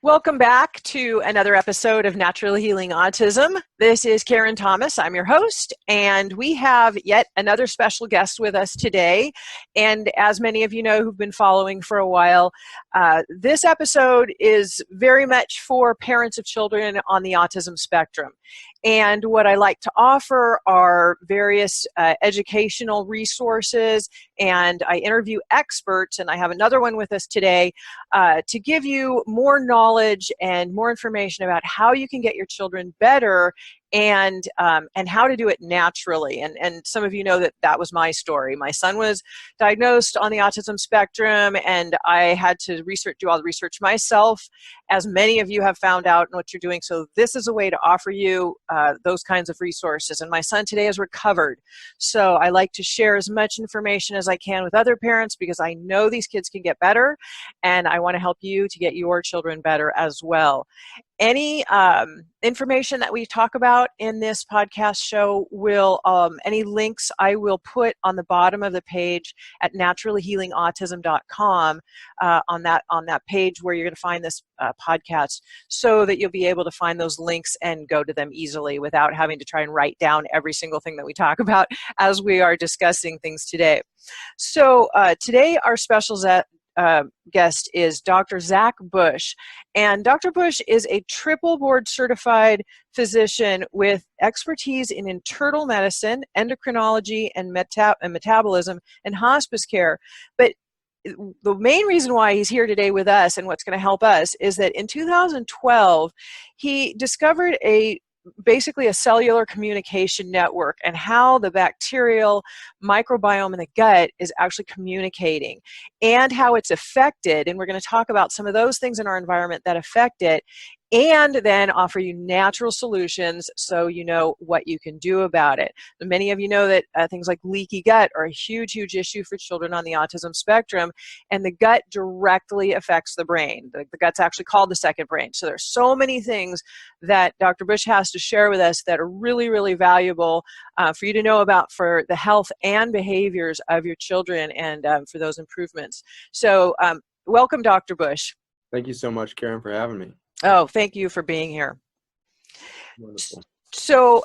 Welcome back to another episode of Naturally Healing Autism. This is Karen Thomas. I'm your host, and we have yet another special guest with us today. And as many of you know who've been following for a while, this episode is very much for parents of children on the autism spectrum. And what I like to offer are various educational resources, and I interview experts, and I have another one with us today to give you more knowledge and more information about how you can get your children better and how to do it naturally. And some of you know that was my story. My son was diagnosed on the autism spectrum, and I had to do all the research myself, as many of you have found out in what you're doing. So this is a way to offer you those kinds of resources. And my son today is recovered. So I like to share as much information as I can with other parents because I know these kids can get better, and I want to help you to get your children better as well. Any information that we talk about in this podcast show any links I will put on the bottom of the page at naturallyhealingautism.com on that page where you're going to find this podcast, so that you'll be able to find those links and go to them easily without having to try and write down every single thing that we talk about as we are discussing things today. So today our special guest is Dr. Zach Bush. And Dr. Bush is a triple board certified physician with expertise in internal medicine, endocrinology, and metabolism and hospice care. But the main reason why he's here today with us and what's going to help us is that in 2012, he discovered basically a cellular communication network and how the bacterial microbiome in the gut is actually communicating and how it's affected. And we're going to talk about some of those things in our environment that affect it, and then offer you natural solutions so you know what you can do about it. Many of you know that things like leaky gut are a huge, huge issue for children on the autism spectrum, and the gut directly affects the brain. The gut's actually called the second brain. So there's so many things that Dr. Bush has to share with us that are really, really valuable for you to know about for the health and behaviors of your children and for those improvements. So welcome, Dr. Bush. Thank you so much, Karen, for having me. Oh, thank you for being here. Wonderful. So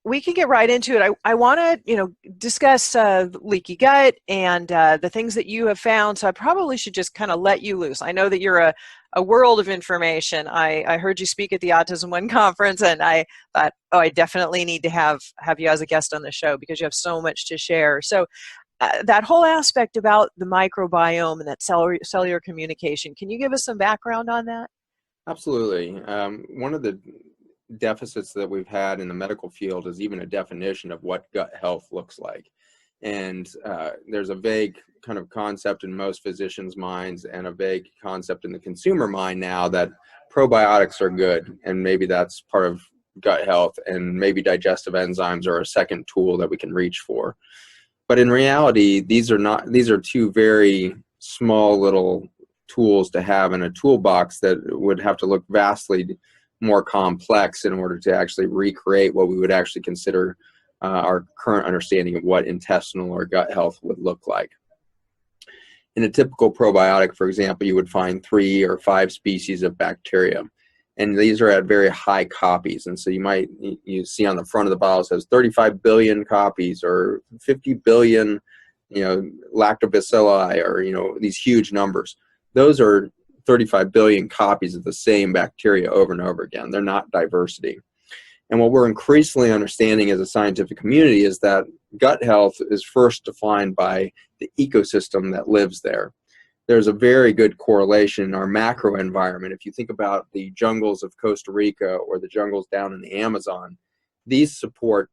we can get right into it. I want to, discuss leaky gut and the things that you have found. So I probably should just kind of let you loose. I know that you're a world of information. I heard you speak at the Autism One conference, and I thought, I definitely need to have you as a guest on the show because you have so much to share. So that whole aspect about the microbiome and that cellular communication, can you give us some background on that? Absolutely. One of the deficits that we've had in the medical field is even a definition of what gut health looks like. And there's a vague kind of concept in most physicians' minds and a vague concept in the consumer mind now that probiotics are good, and maybe that's part of gut health, and maybe digestive enzymes are a second tool that we can reach for. But in reality, these are two very small little tools to have in a toolbox that would have to look vastly more complex in order to actually recreate what we would actually consider our current understanding of what intestinal or gut health would look like. In a typical probiotic, for example, you would find 3 or 5 species of bacteria, and these are at very high copies. And so you see on the front of the bottle it says 35 billion copies or 50 billion, lactobacilli, or these huge numbers. Those are 35 billion copies of the same bacteria over and over again. They're not diversity. And what we're increasingly understanding as a scientific community is that gut health is first defined by the ecosystem that lives there. There's a very good correlation in our macro environment. If you think about the jungles of Costa Rica or the jungles down in the Amazon, these support,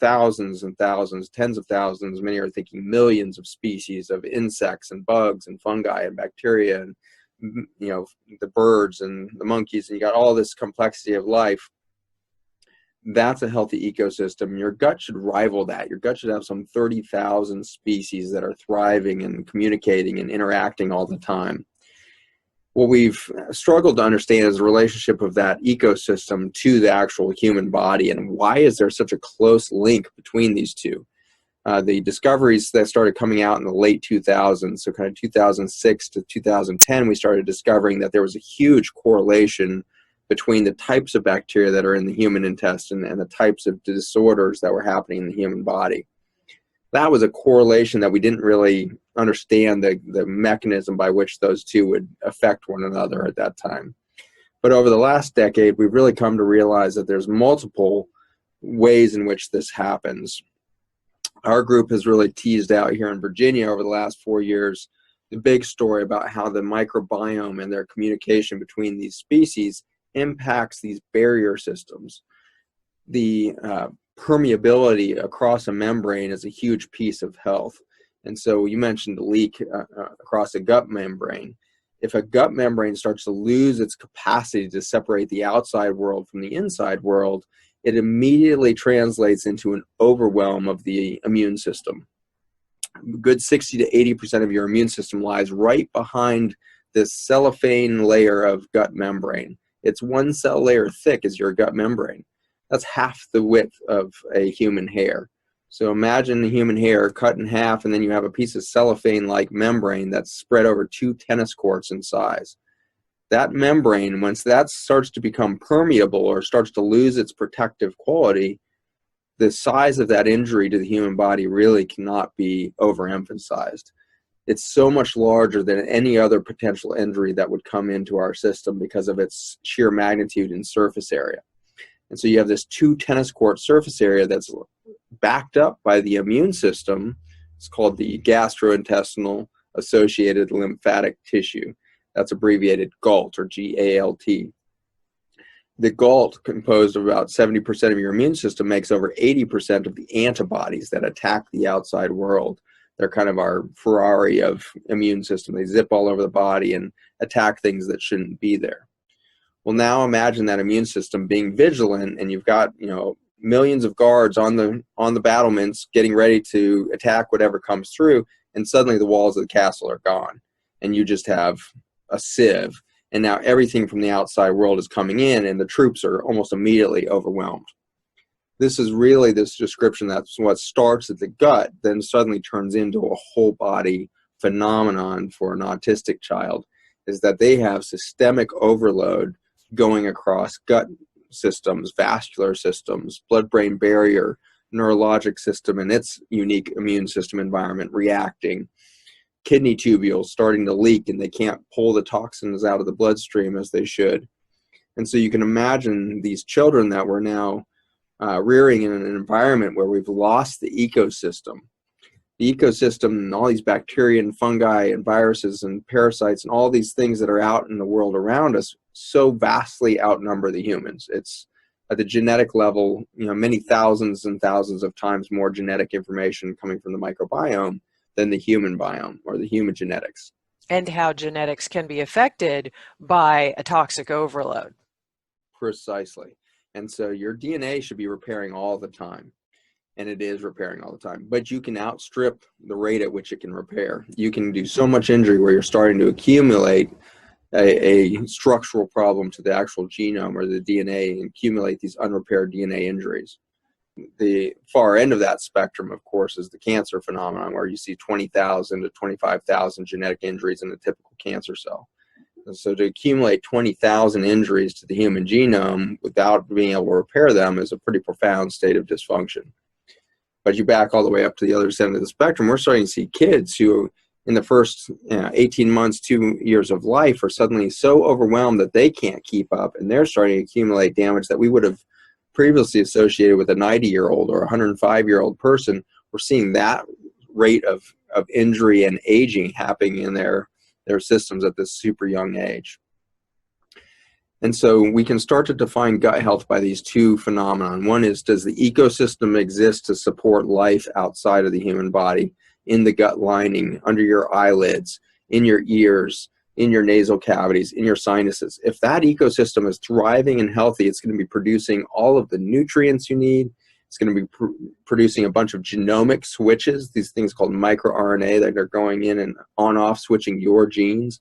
thousands and thousands, tens of thousands, many are thinking millions of species of insects and bugs and fungi and bacteria and, the birds and the monkeys, and you got all this complexity of life. That's a healthy ecosystem. Your gut should rival that. Your gut should have some 30,000 species that are thriving and communicating and interacting all the time. What we've struggled to understand is the relationship of that ecosystem to the actual human body, and why is there such a close link between these two? The discoveries that started coming out in the late 2000s, so kind of 2006 to 2010, we started discovering that there was a huge correlation between the types of bacteria that are in the human intestine and the types of disorders that were happening in the human body. That was a correlation that we didn't really understand the mechanism by which those two would affect one another at that time. But over the last decade, we've really come to realize that there's multiple ways in which this happens. Our group has really teased out here in Virginia over the last 4 years the big story about how the microbiome and their communication between these species impacts these barrier systems. The permeability across a membrane is a huge piece of health. And so you mentioned the leak across a gut membrane. If a gut membrane starts to lose its capacity to separate the outside world from the inside world, it immediately translates into an overwhelm of the immune system. A good 60 to 80% of your immune system lies right behind this cellophane layer of gut membrane. It's one cell layer thick as your gut membrane. That's half the width of a human hair. So imagine the human hair cut in half, and then you have a piece of cellophane-like membrane that's spread over 2 tennis courts in size. That membrane, once that starts to become permeable or starts to lose its protective quality, the size of that injury to the human body really cannot be overemphasized. It's so much larger than any other potential injury that would come into our system because of its sheer magnitude and surface area. And so you have this 2 tennis court surface area that's backed up by the immune system. It's called the gastrointestinal associated lymphatic tissue. That's abbreviated GALT, or G-A-L-T. The GALT, composed of about 70% of your immune system, makes over 80% of the antibodies that attack the outside world. They're kind of our Ferrari of immune system. They zip all over the body and attack things that shouldn't be there. Well, now imagine that immune system being vigilant, and you've got, millions of guards on the battlements getting ready to attack whatever comes through, and suddenly the walls of the castle are gone, and you just have a sieve, and now everything from the outside world is coming in, and the troops are almost immediately overwhelmed. This is really this description that's what starts at the gut, then suddenly turns into a whole body phenomenon for an autistic child, is that they have systemic overload going across gut systems, vascular systems, blood-brain barrier, neurologic system and its unique immune system environment reacting, kidney tubules starting to leak and they can't pull the toxins out of the bloodstream as they should. And so you can imagine these children that we're now rearing in an environment where we've lost the ecosystem. The ecosystem and all these bacteria and fungi and viruses and parasites and all these things that are out in the world around us so vastly outnumber the humans. It's at the genetic level, many thousands and thousands of times more genetic information coming from the microbiome than the human biome or the human genetics. And how genetics can be affected by a toxic overload. Precisely. And so your DNA should be repairing all the time. And it is repairing all the time. But you can outstrip the rate at which it can repair. You can do so much injury where you're starting to accumulate a structural problem to the actual genome or the DNA and accumulate these unrepaired DNA injuries. The far end of that spectrum, of course, is the cancer phenomenon where you see 20,000 to 25,000 genetic injuries in a typical cancer cell. And so to accumulate 20,000 injuries to the human genome without being able to repair them is a pretty profound state of dysfunction. But you back all the way up to the other side of the spectrum, we're starting to see kids who in the first 18 months, 2 years of life are suddenly so overwhelmed that they can't keep up, and they're starting to accumulate damage that we would have previously associated with a 90-year-old or a 105-year-old person. We're seeing that rate of injury and aging happening in their systems at this super young age. And so we can start to define gut health by these two phenomena. One is, does the ecosystem exist to support life outside of the human body, in the gut lining, under your eyelids, in your ears, in your nasal cavities, in your sinuses? If that ecosystem is thriving and healthy, it's going to be producing all of the nutrients you need. It's going to be producing a bunch of genomic switches, these things called microRNA that are going in and on-off switching your genes.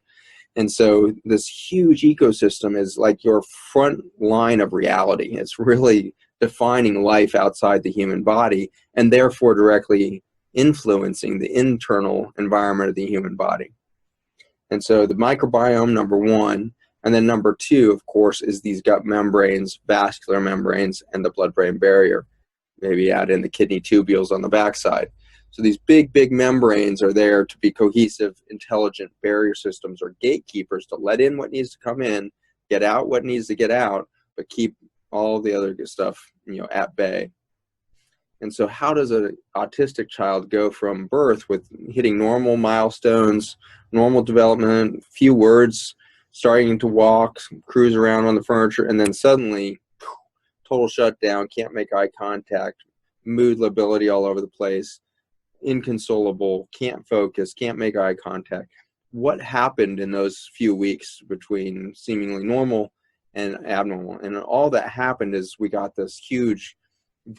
And so this huge ecosystem is like your front line of reality. It's really defining life outside the human body and therefore directly influencing the internal environment of the human body. And so the microbiome, number one, and then number two, of course, is these gut membranes, vascular membranes, and the blood-brain barrier. Maybe add in the kidney tubules on the backside. So these big, big membranes are there to be cohesive, intelligent barrier systems or gatekeepers to let in what needs to come in, get out what needs to get out, but keep all the other good stuff, at bay. And so how does an autistic child go from birth with hitting normal milestones, normal development, few words, starting to walk, cruise around on the furniture, and then suddenly total shutdown, can't make eye contact, mood lability all over the place, inconsolable, can't focus, can't make eye contact? What happened in those few weeks between seemingly normal and abnormal? And all that happened is we got this huge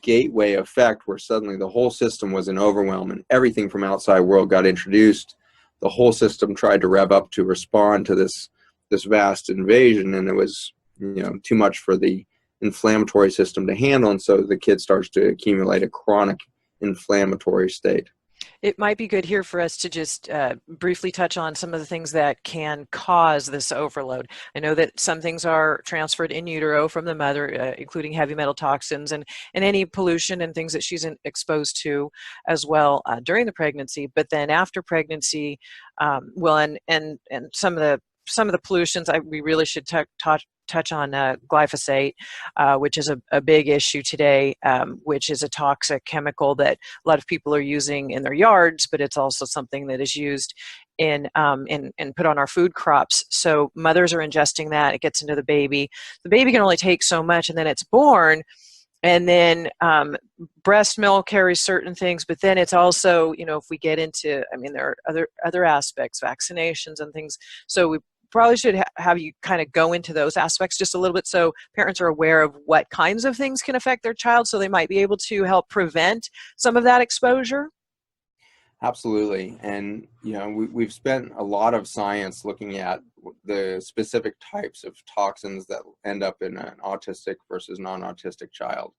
gateway effect where suddenly the whole system was in overwhelm and everything from outside world got introduced. The whole system tried to rev up to respond to this vast invasion, and it was too much for the inflammatory system to handle, and so the kid starts to accumulate a chronic inflammatory state. It might be good here for us to just briefly touch on some of the things that can cause this overload. I know that some things are transferred in utero from the mother, including heavy metal toxins and any pollution and things that she's exposed to as well during the pregnancy. But then after pregnancy, and some of the pollutions, we really should touch on glyphosate, which is a big issue today, which is a toxic chemical that a lot of people are using in their yards, but it's also something that is used in put on our food crops. So mothers are ingesting that, it gets into the baby. The baby can only take so much, and then it's born. And then breast milk carries certain things, but then it's also, if we get into, there are other aspects, vaccinations and things. So we probably should have you kind of go into those aspects just a little bit so parents are aware of what kinds of things can affect their child so they might be able to help prevent some of that exposure. Absolutely. And, we've spent a lot of science looking at the specific types of toxins that end up in an autistic versus non-autistic child.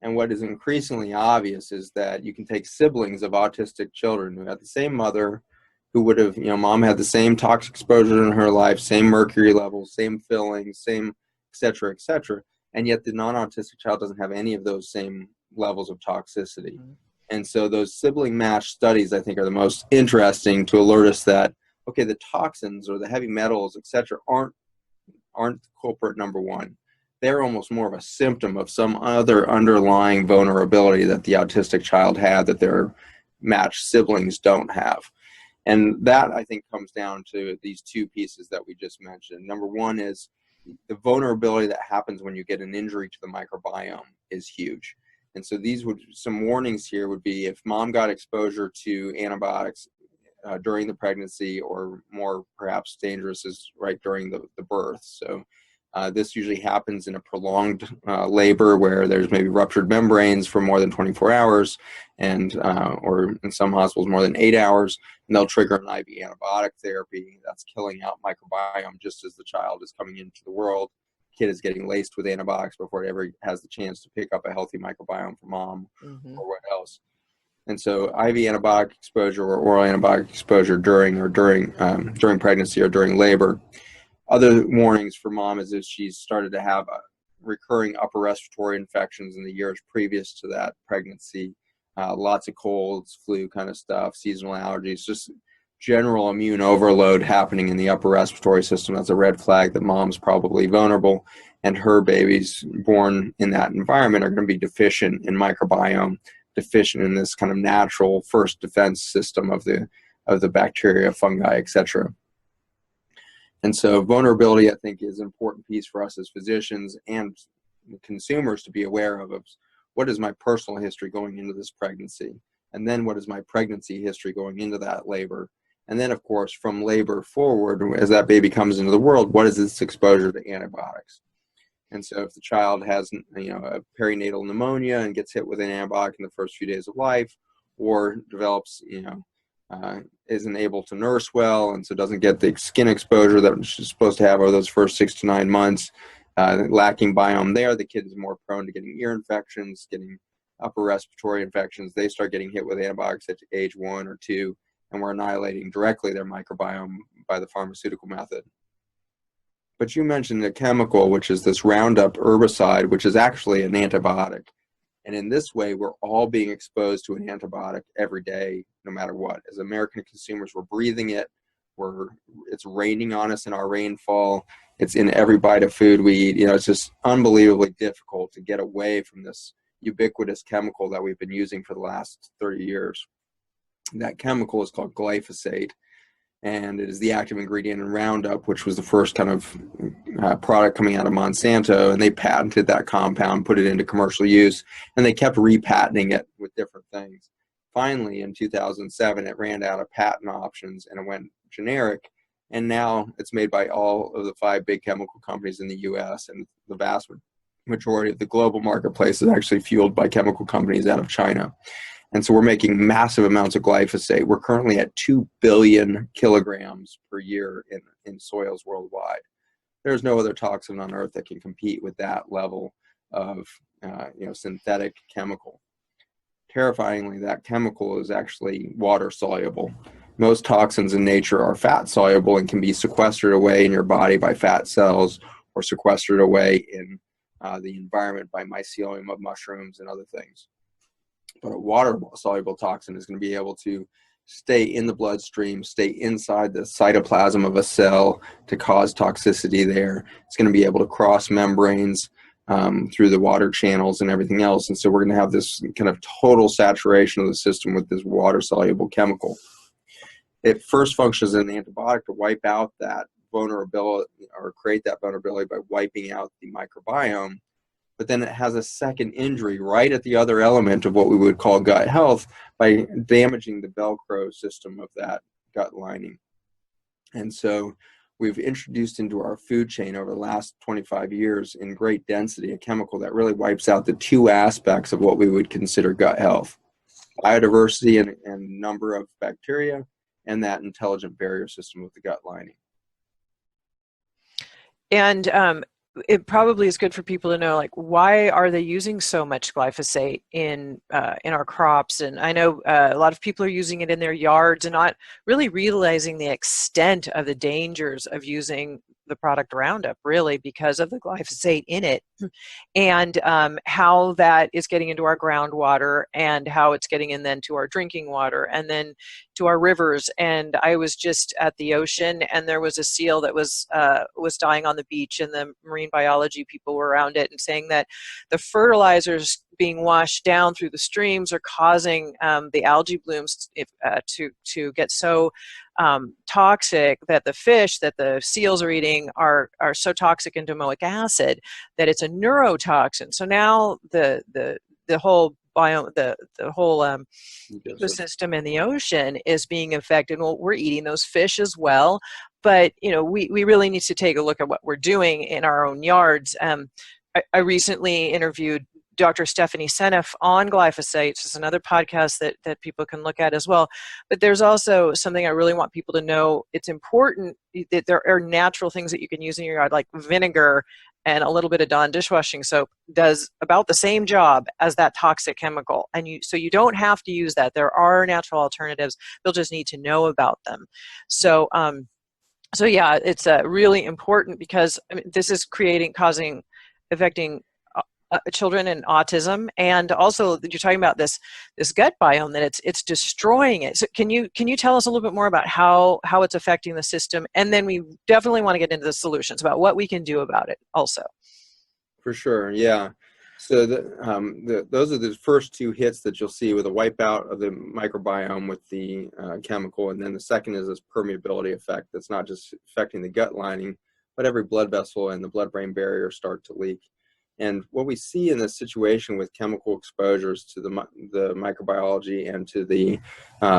And what is increasingly obvious is that you can take siblings of autistic children who had the same mother, who would have, mom had the same toxic exposure in her life, same mercury levels, same fillings, same, et cetera, and yet the non-autistic child doesn't have any of those same levels of toxicity. Mm-hmm. And so those sibling match studies, I think, are the most interesting to alert us that, okay, the toxins or the heavy metals, et cetera, aren't culprit number one. They're almost more of a symptom of some other underlying vulnerability that the autistic child had that their matched siblings don't have. And that, I think, comes down to these two pieces that we just mentioned. Number one is the vulnerability that happens when you get an injury to the microbiome is huge. And so some warnings here would be if mom got exposure to antibiotics during the pregnancy, or more perhaps dangerous is right during the birth. So this usually happens in a prolonged labor where there's maybe ruptured membranes for more than 24 hours and or in some hospitals more than 8 hours, and they'll trigger an IV antibiotic therapy that's killing out microbiome just as the child is coming into the world. The kid is getting laced with antibiotics before it ever has the chance to pick up a healthy microbiome from mom or what else. And so IV antibiotic exposure or oral antibiotic exposure during pregnancy or during labor. Other warnings for mom is if she's started to have recurring upper respiratory infections in the years previous to that pregnancy, lots of colds, flu kind of stuff, seasonal allergies, just general immune overload happening in the upper respiratory system. That's a red flag that mom's probably vulnerable, and her babies born in that environment are going to be deficient in microbiome, deficient in this kind of natural first defense system of the bacteria, fungi, etc. And so vulnerability, I think, is an important piece for us as physicians and consumers to be aware of what is my personal history going into this pregnancy, and then what is my pregnancy history going into that labor. And then, of course, from labor forward, as that baby comes into the world, what is its exposure to antibiotics? And so if the child has, a perinatal pneumonia and gets hit with an antibiotic in the first few days of life, or develops, isn't able to nurse well, and so doesn't get the skin exposure that she's supposed to have over those first 6 to 9 months, lacking biome there, the kid is more prone to getting ear infections, getting upper respiratory infections, they start getting hit with antibiotics at age 1 or 2, and we're annihilating directly their microbiome by the pharmaceutical method. But you mentioned a chemical, which is this Roundup herbicide, which is actually an antibiotic. And in this way, we're all being exposed to an antibiotic every day, no matter what. As American consumers, we're breathing it. It's raining on us in our rainfall. It's in every bite of food we eat. It's just unbelievably difficult to get away from this ubiquitous chemical that we've been using for the last 30 years. That chemical is called glyphosate, and it is the active ingredient in Roundup, which was the first kind of product coming out of Monsanto, and they patented that compound, put it into commercial use, and they kept repatenting it with different things. Finally, in 2007, it ran out of patent options and it went generic, and now it's made by all of the 5 big chemical companies in the U.S., and the vast majority of the global marketplace is actually fueled by chemical companies out of China. And so we're making massive amounts of glyphosate. We're currently at 2 billion kilograms per year in soils worldwide. There's no other toxin on earth that can compete with that level of synthetic chemical. Terrifyingly, that chemical is actually water soluble. Most toxins in nature are fat soluble and can be sequestered away in your body by fat cells or sequestered away in the environment by mycelium of mushrooms and other things. But a water-soluble toxin is going to be able to stay in the bloodstream, stay inside the cytoplasm of a cell to cause toxicity there. It's going to be able to cross membranes through the water channels and everything else. And so we're going to have this kind of total saturation of the system with this water-soluble chemical. It first functions as an antibiotic to wipe out that vulnerability or create that vulnerability by wiping out the microbiome. But then it has a second injury right at the other element of what we would call gut health by damaging the Velcro system of that gut lining. And so we've introduced into our food chain over the last 25 years in great density a chemical that really wipes out the 2 aspects of what we would consider gut health: biodiversity and number of bacteria, and that intelligent barrier system with the gut lining. And it probably is good for people to know, like, why are they using so much glyphosate in our crops? And I know a lot of people are using it in their yards and not really realizing the extent of the dangers of using the product Roundup, really, because of the glyphosate in it, and how that is getting into our groundwater and how it's getting in then to our drinking water and then to our rivers. And I was just at the ocean, and there was a seal that was dying on the beach, and the marine biology people were around it and saying that the fertilizers being washed down through the streams are causing the algae blooms to get so toxic that the fish that the seals are eating are so toxic in domoic acid that it's a neurotoxin. So now the whole biome, the whole ecosystem in the ocean is being affected. Well, we're eating those fish as well, but we really need to take a look at what we're doing in our own yards. I recently interviewed Dr. Stephanie Seneff on glyphosate. It's another podcast that people can look at as well. But there's also something I really want people to know. It's important that there are natural things that you can use in your yard, like vinegar and a little bit of Dawn dishwashing soap does about the same job as that toxic chemical. And so you don't have to use that. There are natural alternatives. You'll just need to know about them. So yeah, it's really important because this is affecting children and autism, and also you're talking about this gut biome, that it's destroying it. So can you tell us a little bit more about how it's affecting the system, and then we definitely want to get into the solutions about what we can do about it also. For sure, yeah. So those are the first 2 hits that you'll see with a wipeout of the microbiome with the chemical, and then the second is this permeability effect that's not just affecting the gut lining, but every blood vessel and the blood-brain barrier start to leak. And what we see in this situation with chemical exposures to the microbiology and to the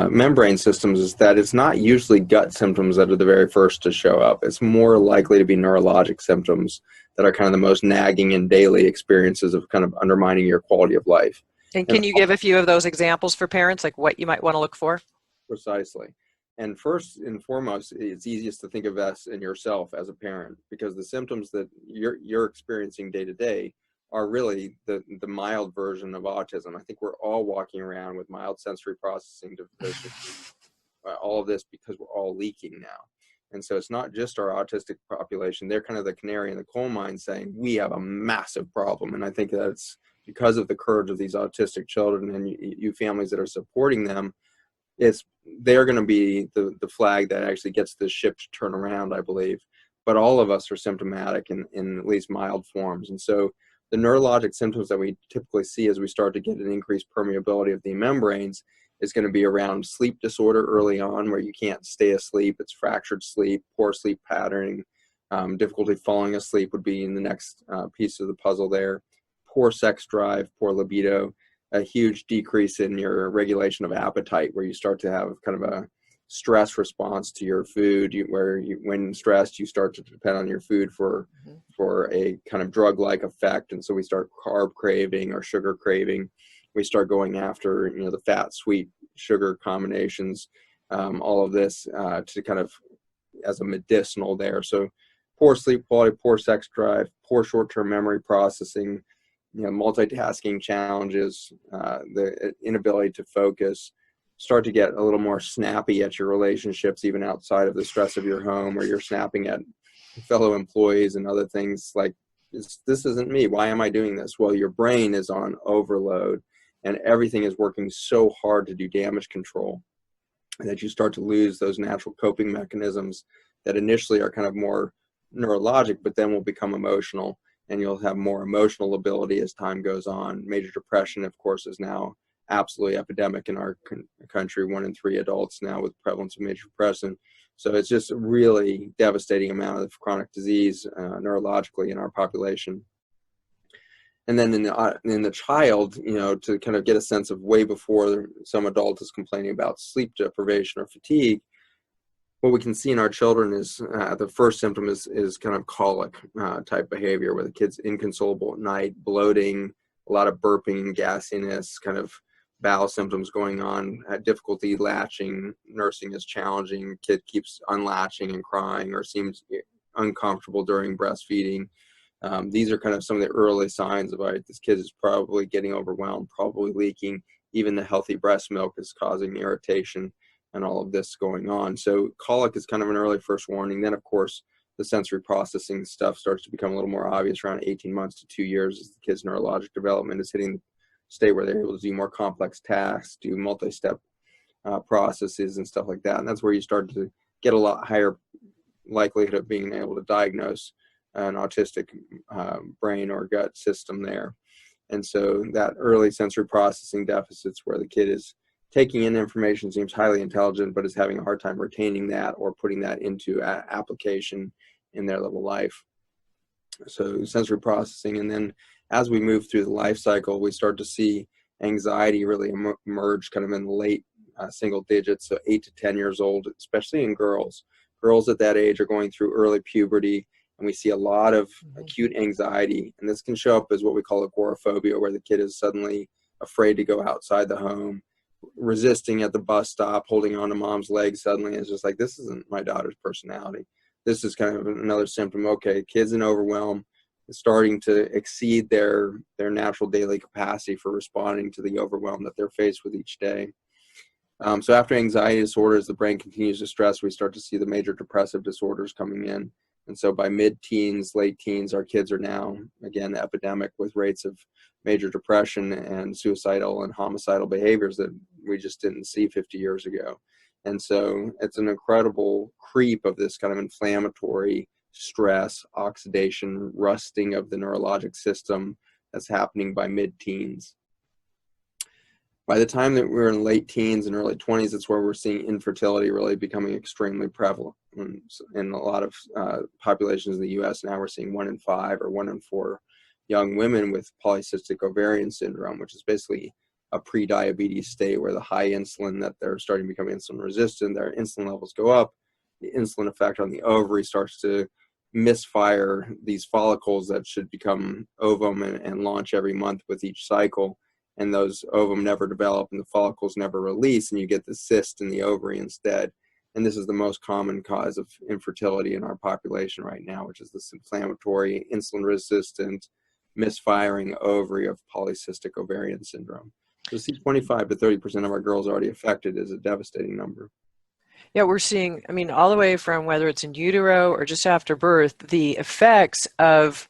membrane systems is that it's not usually gut symptoms that are the very first to show up. It's more likely to be neurologic symptoms that are kind of the most nagging and daily experiences of kind of undermining your quality of life. And can you give a few of those examples for parents, like what you might want to look for? Precisely. And first and foremost, it's easiest to think of us in yourself as a parent, because the symptoms that you're experiencing day to day are really the mild version of autism. I think we're all walking around with mild sensory processing deficiency, all of this because we're all leaking now. And so it's not just our autistic population. They're kind of the canary in the coal mine saying, we have a massive problem. And I think that's because of the courage of these autistic children and you families that are supporting them. They're going to be the flag that actually gets the ship to turn around, I believe. But all of us are symptomatic in at least mild forms. And so the neurologic symptoms that we typically see as we start to get an increased permeability of the membranes is going to be around sleep disorder early on, where you can't stay asleep. It's fractured sleep, poor sleep patterning, difficulty falling asleep would be in the next piece of the puzzle there. Poor sex drive, poor libido, a huge decrease in your regulation of appetite, where you start to have kind of a stress response to your food, when stressed, you start to depend on your food for a kind of drug-like effect. And so we start carb craving or sugar craving. We start going after, the fat, sweet, sugar combinations, all of this to kind of as a medicinal there. So poor sleep quality, poor sex drive, poor short-term memory processing, multitasking challenges, the inability to focus, start to get a little more snappy at your relationships, even outside of the stress of your home, or you're snapping at fellow employees and other things like, this isn't me. Why am I doing this? Well, your brain is on overload and everything is working so hard to do damage control that you start to lose those natural coping mechanisms that initially are kind of more neurologic, but then will become emotional, and you'll have more emotional ability as time goes on. Major depression, of course, is now absolutely epidemic in our country. 1 in 3 adults now with prevalence of major depression. So it's just a really devastating amount of chronic disease neurologically in our population. And then in the child, to kind of get a sense of way before some adult is complaining about sleep deprivation or fatigue, what we can see in our children is the first symptom is kind of colic type behavior, where the kid's inconsolable at night, bloating, a lot of burping and gassiness, kind of bowel symptoms going on, difficulty latching, nursing is challenging, kid keeps unlatching and crying or seems uncomfortable during breastfeeding. These are kind of some of the early signs of, all right, this kid is probably getting overwhelmed, probably leaking. Even the healthy breast milk is causing irritation and all of this going on. So colic is kind of an early first warning. Then, of course, the sensory processing stuff starts to become a little more obvious around 18 months to 2 years as the kid's neurologic development is hitting the state where they're able to do more complex tasks, do multi-step processes and stuff like that. And that's where you start to get a lot higher likelihood of being able to diagnose an autistic brain or gut system there. And so that early sensory processing deficits, where the kid is taking in information, seems highly intelligent, but is having a hard time retaining that or putting that into application in their little life. So sensory processing. And then as we move through the life cycle, we start to see anxiety really emerge kind of in the late single digits, so 8 to 10 years old, especially in girls. Girls at that age are going through early puberty, and we see a lot of acute anxiety. And this can show up as what we call agoraphobia, where the kid is suddenly afraid to go outside the home, resisting at the bus stop, holding on to mom's leg suddenly. It's just like, this isn't my daughter's personality. This is kind of another symptom. Okay, kids in overwhelm, starting to exceed their natural daily capacity for responding to the overwhelm that they're faced with each day. So after anxiety disorders, the brain continues to stress, we start to see the major depressive disorders coming in. And so by mid-teens, late teens, our kids are now, again, epidemic with rates of major depression and suicidal and homicidal behaviors that we just didn't see 50 years ago. And so it's an incredible creep of this kind of inflammatory stress, oxidation, rusting of the neurologic system that's happening by mid-teens. By the time that we're in late teens and early 20s, it's where we're seeing infertility really becoming extremely prevalent. In a lot of populations in the U.S. now, we're seeing 1 in 5 or 1 in 4 young women with polycystic ovarian syndrome, which is basically a pre-diabetes state where the high insulin that they're starting to become insulin resistant, their insulin levels go up, the insulin effect on the ovary starts to misfire these follicles that should become ovum and launch every month with each cycle. And those ovum never develop and the follicles never release, and you get the cyst in the ovary instead. And this is the most common cause of infertility in our population right now, which is this inflammatory, insulin-resistant, misfiring ovary of polycystic ovarian syndrome. So see 25 to 30% of our girls already affected is a devastating number. Yeah, we're seeing, I mean, all the way from whether it's in utero or just after birth, the effects of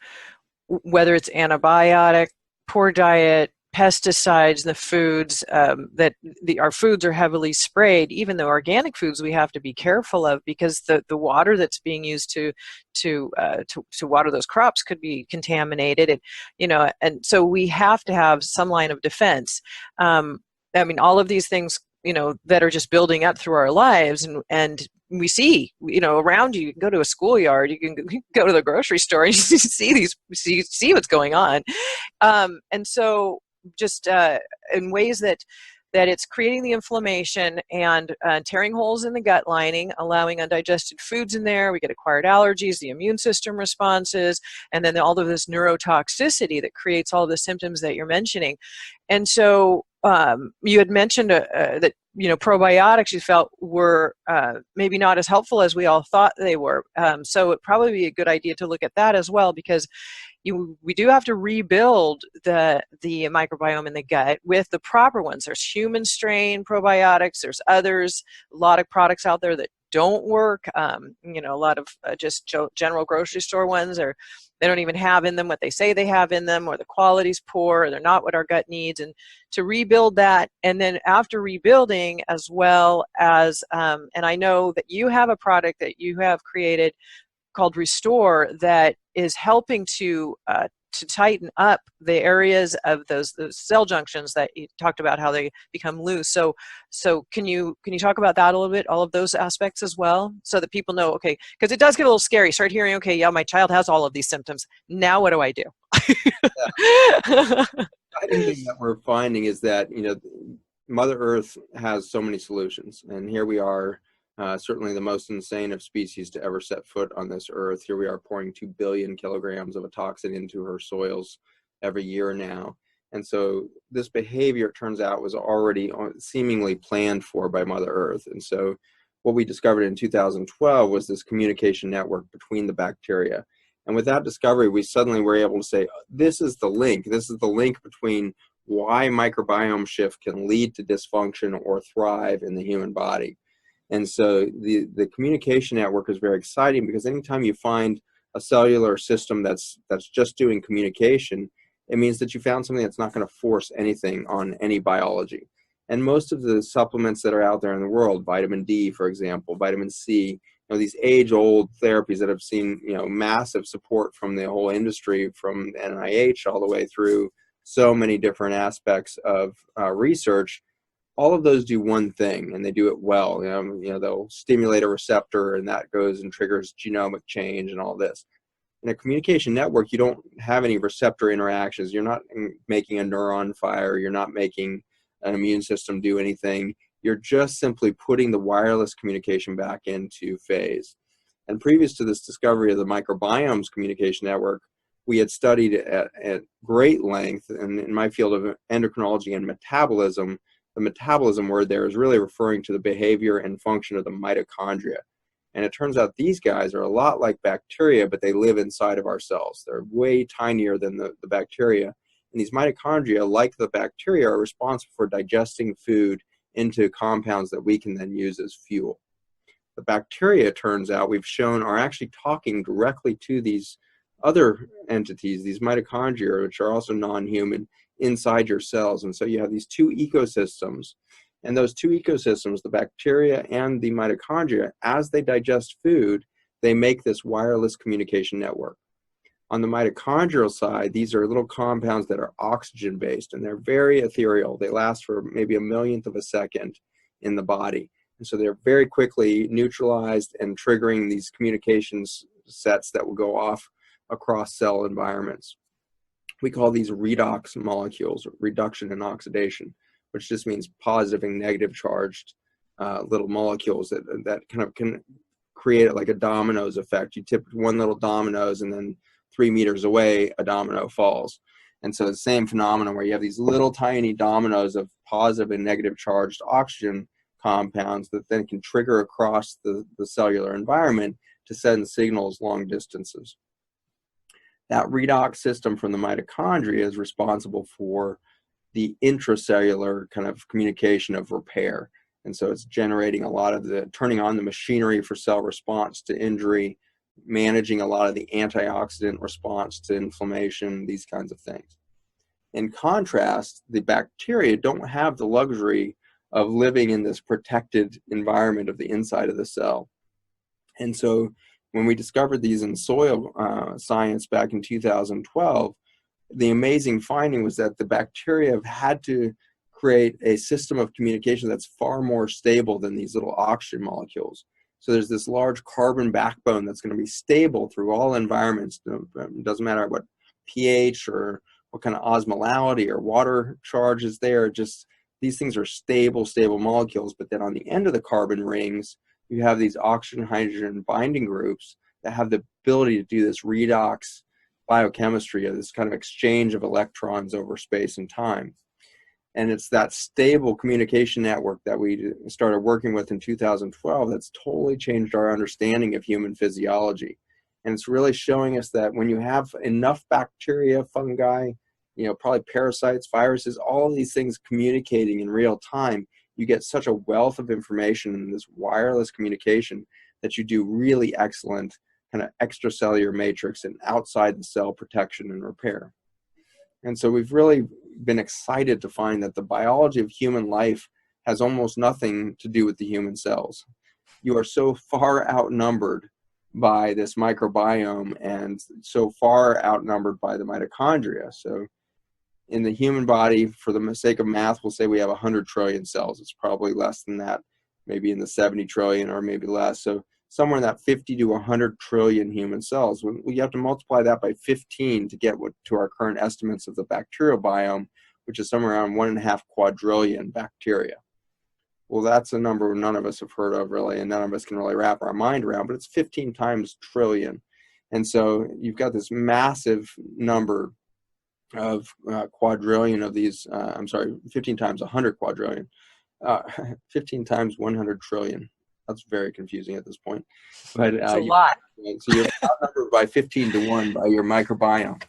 whether it's antibiotic, poor diet, pesticides, the foods our foods are heavily sprayed. Even the organic foods we have to be careful of, because the water that's being used to water those crops could be contaminated, and so we have to have some line of defense. I mean, all of these things, that are just building up through our lives, and we see, around you can go to a schoolyard, you can go to the grocery store, and you see what's going on. And so just in ways that it's creating the inflammation and tearing holes in the gut lining, allowing undigested foods in there. We get acquired allergies, the immune system responses, and then all of this neurotoxicity that creates all the symptoms that you're mentioning. And so you had mentioned that probiotics you felt were maybe not as helpful as we all thought they were. So it'd probably be a good idea to look at that as well, because we do have to rebuild the microbiome in the gut with the proper ones. There's human strain probiotics. There's others, a lot of products out there that don't work. A lot of just general grocery store ones, or they don't even have in them what they say they have in them, or the quality's poor, or they're not what our gut needs. And to rebuild that, and then after rebuilding, as well as, and I know that you have a product that you have created called Restore that is helping to tighten up the areas of those cell junctions that you talked about, how they become loose. So can you talk about that a little bit, all of those aspects as well, so that people know, okay, because it does get a little scary. Start hearing, okay, yeah, my child has all of these symptoms. Now what do I do? The exciting thing that we're finding is that, Mother Earth has so many solutions, and here we are. Certainly the most insane of species to ever set foot on this earth. Here we are pouring 2 billion kilograms of a toxin into her soils every year now. And so this behavior, it turns out, was already seemingly planned for by Mother Earth. And so what we discovered in 2012 was this communication network between the bacteria. And with that discovery, we suddenly were able to say, this is the link. This is the link between why microbiome shift can lead to dysfunction or thrive in the human body. And so the communication network is very exciting, because anytime you find a cellular system that's just doing communication, it means that you found something that's not going to force anything on any biology. And most of the supplements that are out there in the world, vitamin D, for example, vitamin C, these age-old therapies that have seen, massive support from the whole industry, from NIH all the way through so many different aspects of research. All of those do one thing, and they do it well. They'll stimulate a receptor, and that goes and triggers genomic change and all this. In a communication network, you don't have any receptor interactions. You're not making a neuron fire. You're not making an immune system do anything. You're just simply putting the wireless communication back into phase. And previous to this discovery of the microbiome's communication network, we had studied at great length, and in my field of endocrinology and metabolism, the metabolism word there is really referring to the behavior and function of the mitochondria. And it turns out these guys are a lot like bacteria, but they live inside of our cells. They're way tinier than the bacteria. And these mitochondria, like the bacteria, are responsible for digesting food into compounds that we can then use as fuel. The bacteria, it turns out, we've shown, are actually talking directly to these other entities, these mitochondria, which are also non-human, inside your cells. And so you have these two ecosystems, and those two ecosystems, the bacteria and the mitochondria, as they digest food, they make this wireless communication network. On the mitochondrial side, these are little compounds that are oxygen based, and they're very ethereal. They last for maybe a millionth of a second in the body, and so they're very quickly neutralized and triggering these communications sets that will go off across cell environments. We call these redox molecules, reduction and oxidation, which just means positive and negative charged little molecules that kind of can create it like a dominoes effect. You tip one little dominoes, and then 3 meters away, a domino falls. And so the same phenomenon where you have these little tiny dominoes of positive and negative charged oxygen compounds that then can trigger across the cellular environment to send signals long distances. That redox system from the mitochondria is responsible for the intracellular kind of communication of repair. And so it's generating a lot of turning on the machinery for cell response to injury, managing a lot of the antioxidant response to inflammation, these kinds of things. In contrast, the bacteria don't have the luxury of living in this protected environment of the inside of the cell. And so when we discovered these in soil science back in 2012, the amazing finding was that the bacteria have had to create a system of communication that's far more stable than these little oxygen molecules. So there's this large carbon backbone that's going to be stable through all environments. It doesn't matter what pH or what kind of osmolality or water charge is there. Just these things are stable molecules. But then on the end of the carbon rings, you have these oxygen-hydrogen binding groups that have the ability to do this redox biochemistry, of this kind of exchange of electrons over space and time. And it's that stable communication network that we started working with in 2012 that's totally changed our understanding of human physiology. And it's really showing us that when you have enough bacteria, fungi, probably parasites, viruses, all of these things communicating in real time, you get such a wealth of information in this wireless communication that you do really excellent kind of extracellular matrix and outside the cell protection and repair. And so we've really been excited to find that the biology of human life has almost nothing to do with the human cells. You are so far outnumbered by this microbiome and so far outnumbered by the mitochondria. So in the human body, for the sake of math, we'll say we have 100 trillion cells. It's probably less than that, maybe in the 70 trillion or maybe less. So somewhere in that 50 to 100 trillion human cells. We have to multiply that by 15 to get to our current estimates of the bacterial biome, which is somewhere around 1.5 quadrillion bacteria. Well, that's a number none of us have heard of really, and none of us can really wrap our mind around, but it's 15 times trillion. And so you've got this massive number of quadrillion of these, 15 times 100 quadrillion, 15 times 100 trillion. That's very confusing at this point. But it's a lot. So you're outnumbered by 15 to 1 by your microbiome.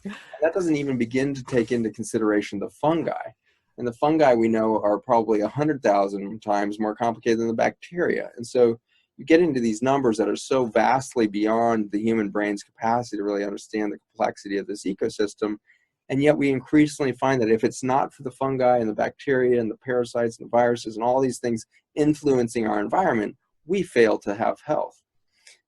That doesn't even begin to take into consideration the fungi. And the fungi we know are probably 100,000 times more complicated than the bacteria. And so you get into these numbers that are so vastly beyond the human brain's capacity to really understand the complexity of this ecosystem. And yet we increasingly find that if it's not for the fungi and the bacteria and the parasites and the viruses and all these things influencing our environment, we fail to have health.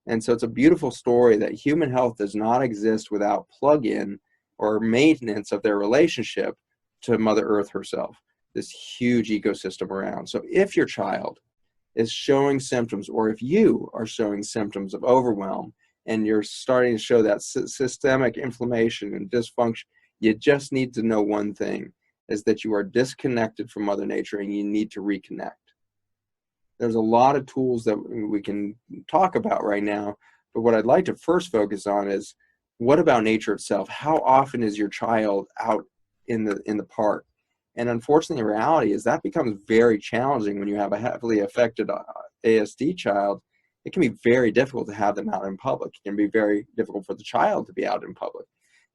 And so it's a beautiful story that human health does not exist without plug-in or maintenance of their relationship to Mother Earth herself, this huge ecosystem around. So if your child is showing symptoms, or if you are showing symptoms of overwhelm and you're starting to show that systemic inflammation and dysfunction, you just need to know one thing, is that you are disconnected from Mother Nature and you need to reconnect. There's a lot of tools that we can talk about right now, but what I'd like to first focus on is, what about nature itself? How often is your child out in the park? And unfortunately, the reality is that becomes very challenging when you have a heavily affected ASD child. It can be very difficult to have them out in public. It can be very difficult for the child to be out in public.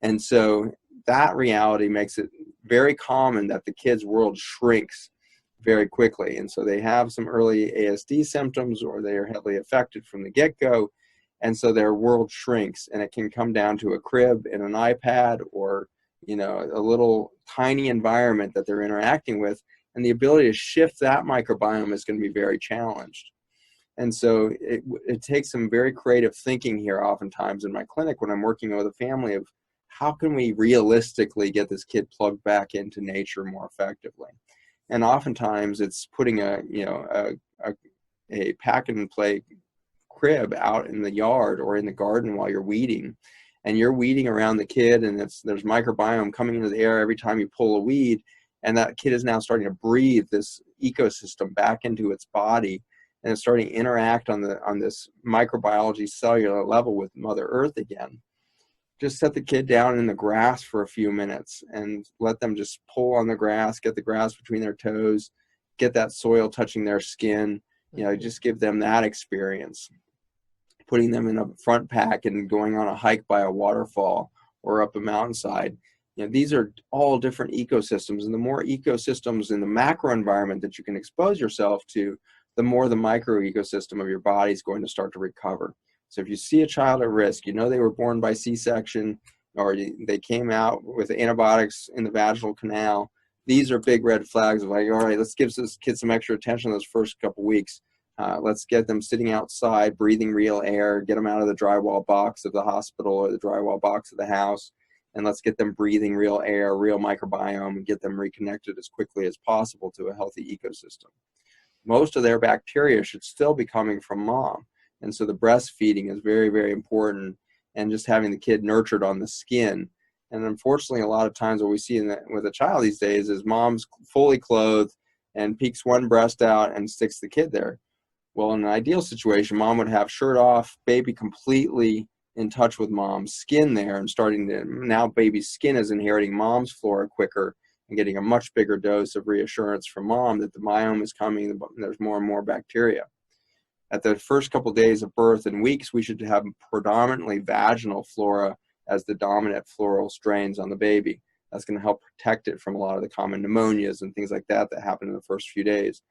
And so that reality makes it very common that the kid's world shrinks very quickly. And so they have some early ASD symptoms, or they are heavily affected from the get-go. And so their world shrinks, and it can come down to a crib and an iPad, or, a little tiny environment that they're interacting with. And the ability to shift that microbiome is going to be very challenged. And so it takes some very creative thinking here oftentimes in my clinic when I'm working with a family of how can we realistically get this kid plugged back into nature more effectively. And oftentimes it's putting a pack and play crib out in the yard or in the garden while you're weeding, and you're weeding around the kid, and there's microbiome coming into the air every time you pull a weed, and that kid is now starting to breathe this ecosystem back into its body, and it's starting to interact on this microbiology cellular level with Mother Earth again. Just set the kid down in the grass for a few minutes and let them just pull on the grass, get the grass between their toes, get that soil touching their skin, just give them that experience. Putting them in a front pack and going on a hike by a waterfall, or up a mountainside. These are all different ecosystems, and the more ecosystems in the macro environment that you can expose yourself to, the more the micro ecosystem of your body is going to start to recover. So if you see a child at risk, they were born by C-section, or they came out with antibiotics in the vaginal canal, these are big red flags of like, all right, let's give this kid some extra attention those first couple weeks. Let's get them sitting outside, breathing real air, get them out of the drywall box of the hospital or the drywall box of the house, and let's get them breathing real air, real microbiome, and get them reconnected as quickly as possible to a healthy ecosystem. Most of their bacteria should still be coming from mom. And so the breastfeeding is very, very important, and just having the kid nurtured on the skin. And unfortunately, a lot of times what we see with a child these days is mom's fully clothed and peeks one breast out and sticks the kid there. Well, in an ideal situation, mom would have shirt off, baby completely in touch with mom's skin there, and now baby's skin is inheriting mom's flora quicker and getting a much bigger dose of reassurance from mom that the biome is coming, there's more and more bacteria. At the first couple of days of birth and weeks, we should have predominantly vaginal flora as the dominant floral strains on the baby. That's going to help protect it from a lot of the common pneumonias and things like that happen in the first few days.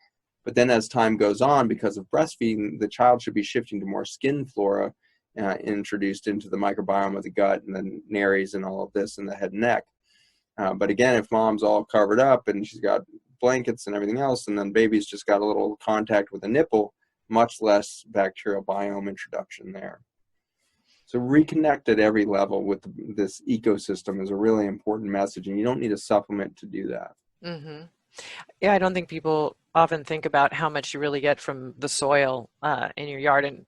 But then as time goes on, because of breastfeeding, the child should be shifting to more skin flora introduced into the microbiome of the gut and the nares and all of this in the head and neck. But again, if mom's all covered up and she's got blankets and everything else, and then baby's just got a little contact with a nipple, much less bacterial biome introduction there. So reconnect at every level with this ecosystem is a really important message, and you don't need a supplement to do that. Mm-hmm. Yeah, I don't think people often think about how much you really get from the soil in your yard, and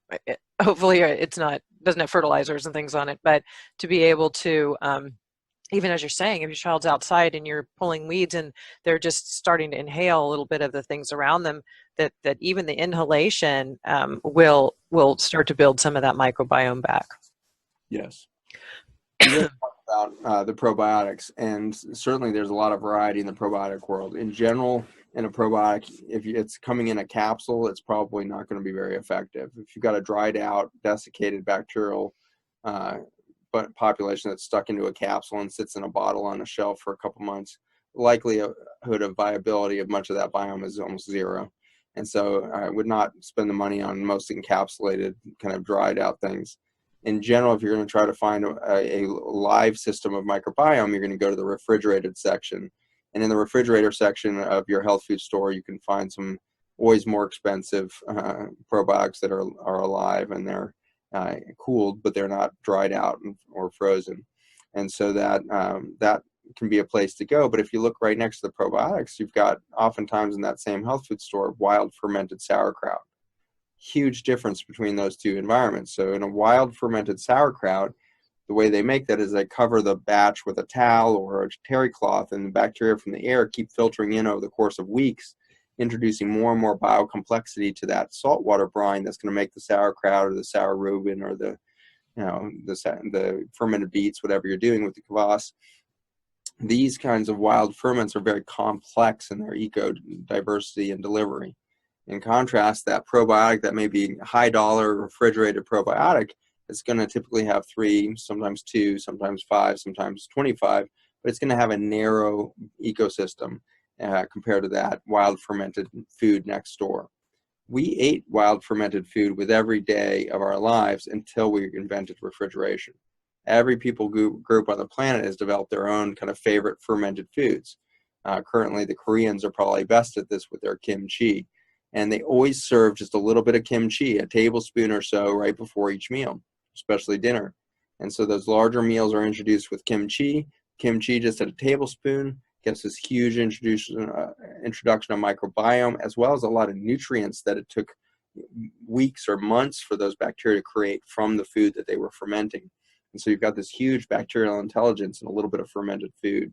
hopefully doesn't have fertilizers and things on it, but to be able to, even as you're saying, if your child's outside and you're pulling weeds and they're just starting to inhale a little bit of the things around them, that even the inhalation will start to build some of that microbiome back. Yes. You talk about the probiotics, and certainly there's a lot of variety in the probiotic world. In general, in a probiotic, if it's coming in a capsule, it's probably not going to be very effective. If you've got a dried out, desiccated bacterial population that's stuck into a capsule and sits in a bottle on a shelf for a couple months, the likelihood of viability of much of that biome is almost zero. And so I would not spend the money on most encapsulated, kind of dried out things. In general, if you're going to try to find a live system of microbiome, you're going to go to the refrigerated section. And in the refrigerator section of your health food store, you can find some always more expensive probiotics that are alive, and they're cooled, but they're not dried out or frozen. And so that can be a place to go. But if you look right next to the probiotics, you've got oftentimes in that same health food store, wild fermented sauerkraut. Huge difference between those two environments. So in a wild fermented sauerkraut, the way they make that is they cover the batch with a towel or a terry cloth, and the bacteria from the air keep filtering in over the course of weeks, introducing more and more biocomplexity to that saltwater brine that's going to make the sauerkraut or the sour Reuben or the fermented beets, whatever you're doing with the kvass. These kinds of wild ferments are very complex in their eco diversity and delivery. In contrast, that probiotic that may be high dollar refrigerated probiotic is going to typically have 3, sometimes 2, sometimes 5, sometimes 25, but it's going to have a narrow ecosystem compared to that wild fermented food next door. We ate wild fermented food with every day of our lives until we invented refrigeration. Every people group on the planet has developed their own kind of favorite fermented foods. Currently, the Koreans are probably best at this with their kimchi. And they always serve just a little bit of kimchi, a tablespoon or so, right before each meal, especially dinner. And so those larger meals are introduced with kimchi. Kimchi just at a tablespoon gets this huge introduction of microbiome, as well as a lot of nutrients that it took weeks or months for those bacteria to create from the food that they were fermenting. And so you've got this huge bacterial intelligence and a little bit of fermented food.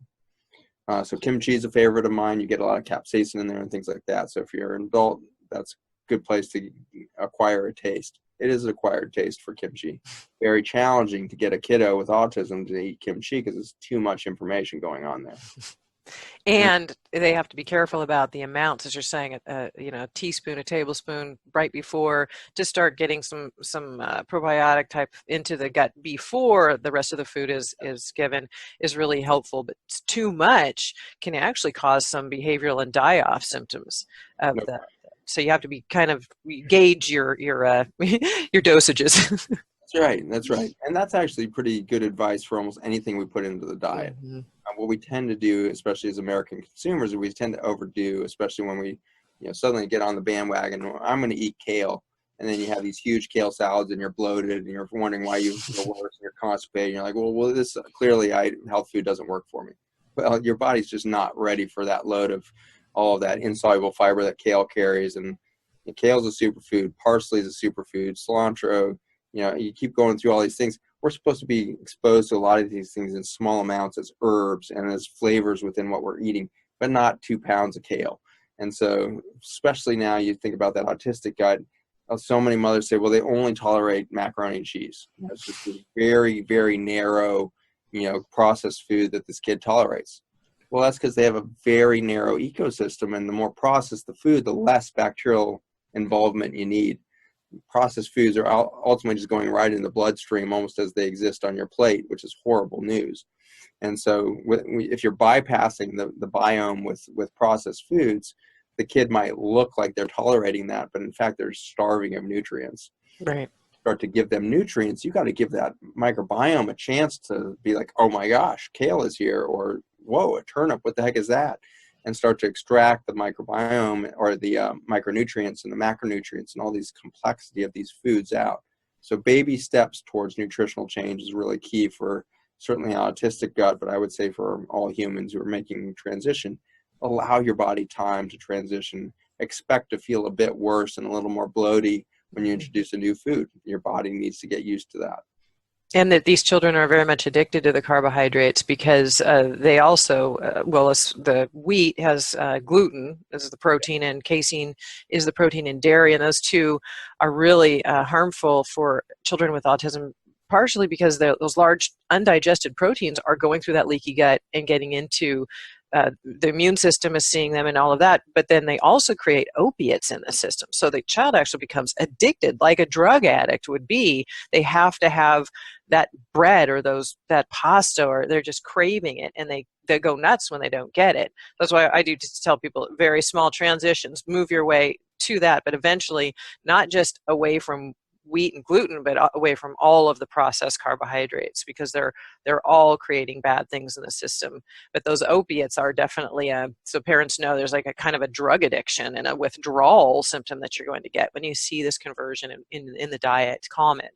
So kimchi is a favorite of mine. You get a lot of capsaicin in there and things like that. So if you're an adult, that's a good place to acquire a taste. It is an acquired taste for kimchi. Very challenging to get a kiddo with autism to eat kimchi because there's too much information going on there. And they have to be careful about the amounts, as you're saying, a teaspoon, a tablespoon right before, to start getting some probiotic type into the gut before the rest of the food is given is really helpful. But too much can actually cause some behavioral and die-off symptoms of No. the. So you have to be kind of gauge your your dosages. That's right. That's right. And that's actually pretty good advice for almost anything we put into the diet. Mm-hmm. What we tend to do, especially as American consumers, is we tend to overdo, especially when we, suddenly get on the bandwagon. I'm going to eat kale, and then you have these huge kale salads, and you're bloated, and you're wondering why you feel worse, and you're constipated. And you're like, well, this clearly, health food doesn't work for me. Well, your body's just not ready for that load of all of that insoluble fiber that kale carries. And kale's a superfood, parsley is a superfood, cilantro. You keep going through all these things. We're supposed to be exposed to a lot of these things in small amounts as herbs and as flavors within what we're eating, but not 2 pounds of kale. And so, especially now, you think about that autistic gut. So many mothers say, well, they only tolerate macaroni and cheese. It's just a very, very narrow, processed food that this kid tolerates. Well, that's because they have a very narrow ecosystem, and the more processed the food, the less bacterial involvement you need. Processed foods are ultimately just going right in the bloodstream almost as they exist on your plate, which is horrible news. And so if you're bypassing the biome with processed foods, the kid might look like they're tolerating that, but in fact, they're starving of nutrients. Right. Start to give them nutrients, you got to give that microbiome a chance to be like, oh my gosh, kale is here, or whoa, a turnip, what the heck is that? And start to extract the microbiome or the micronutrients and the macronutrients and all these complexity of these foods out. So baby steps towards nutritional change is really key for certainly autistic gut, but I would say for all humans who are making transition. Allow your body time to transition. Expect to feel a bit worse and a little more bloaty when you introduce a new food. Your body needs to get used to that. And that these children are very much addicted to the carbohydrates because they also, the wheat has gluten as the protein, and casein is the protein in dairy, and those two are really harmful for children with autism, partially because those large undigested proteins are going through that leaky gut and getting into the immune system is seeing them and all of that, but then they also create opiates in the system. So the child actually becomes addicted, like a drug addict would be. They have to have that bread or that pasta, or they're just craving it, and they go nuts when they don't get it. That's why I do just tell people very small transitions, move your way to that, but eventually not just away from wheat and gluten, but away from all of the processed carbohydrates, because they're all creating bad things in the system. But those opiates are definitely so parents know there's like a kind of a drug addiction and a withdrawal symptom that you're going to get when you see this conversion in the diet. It's common.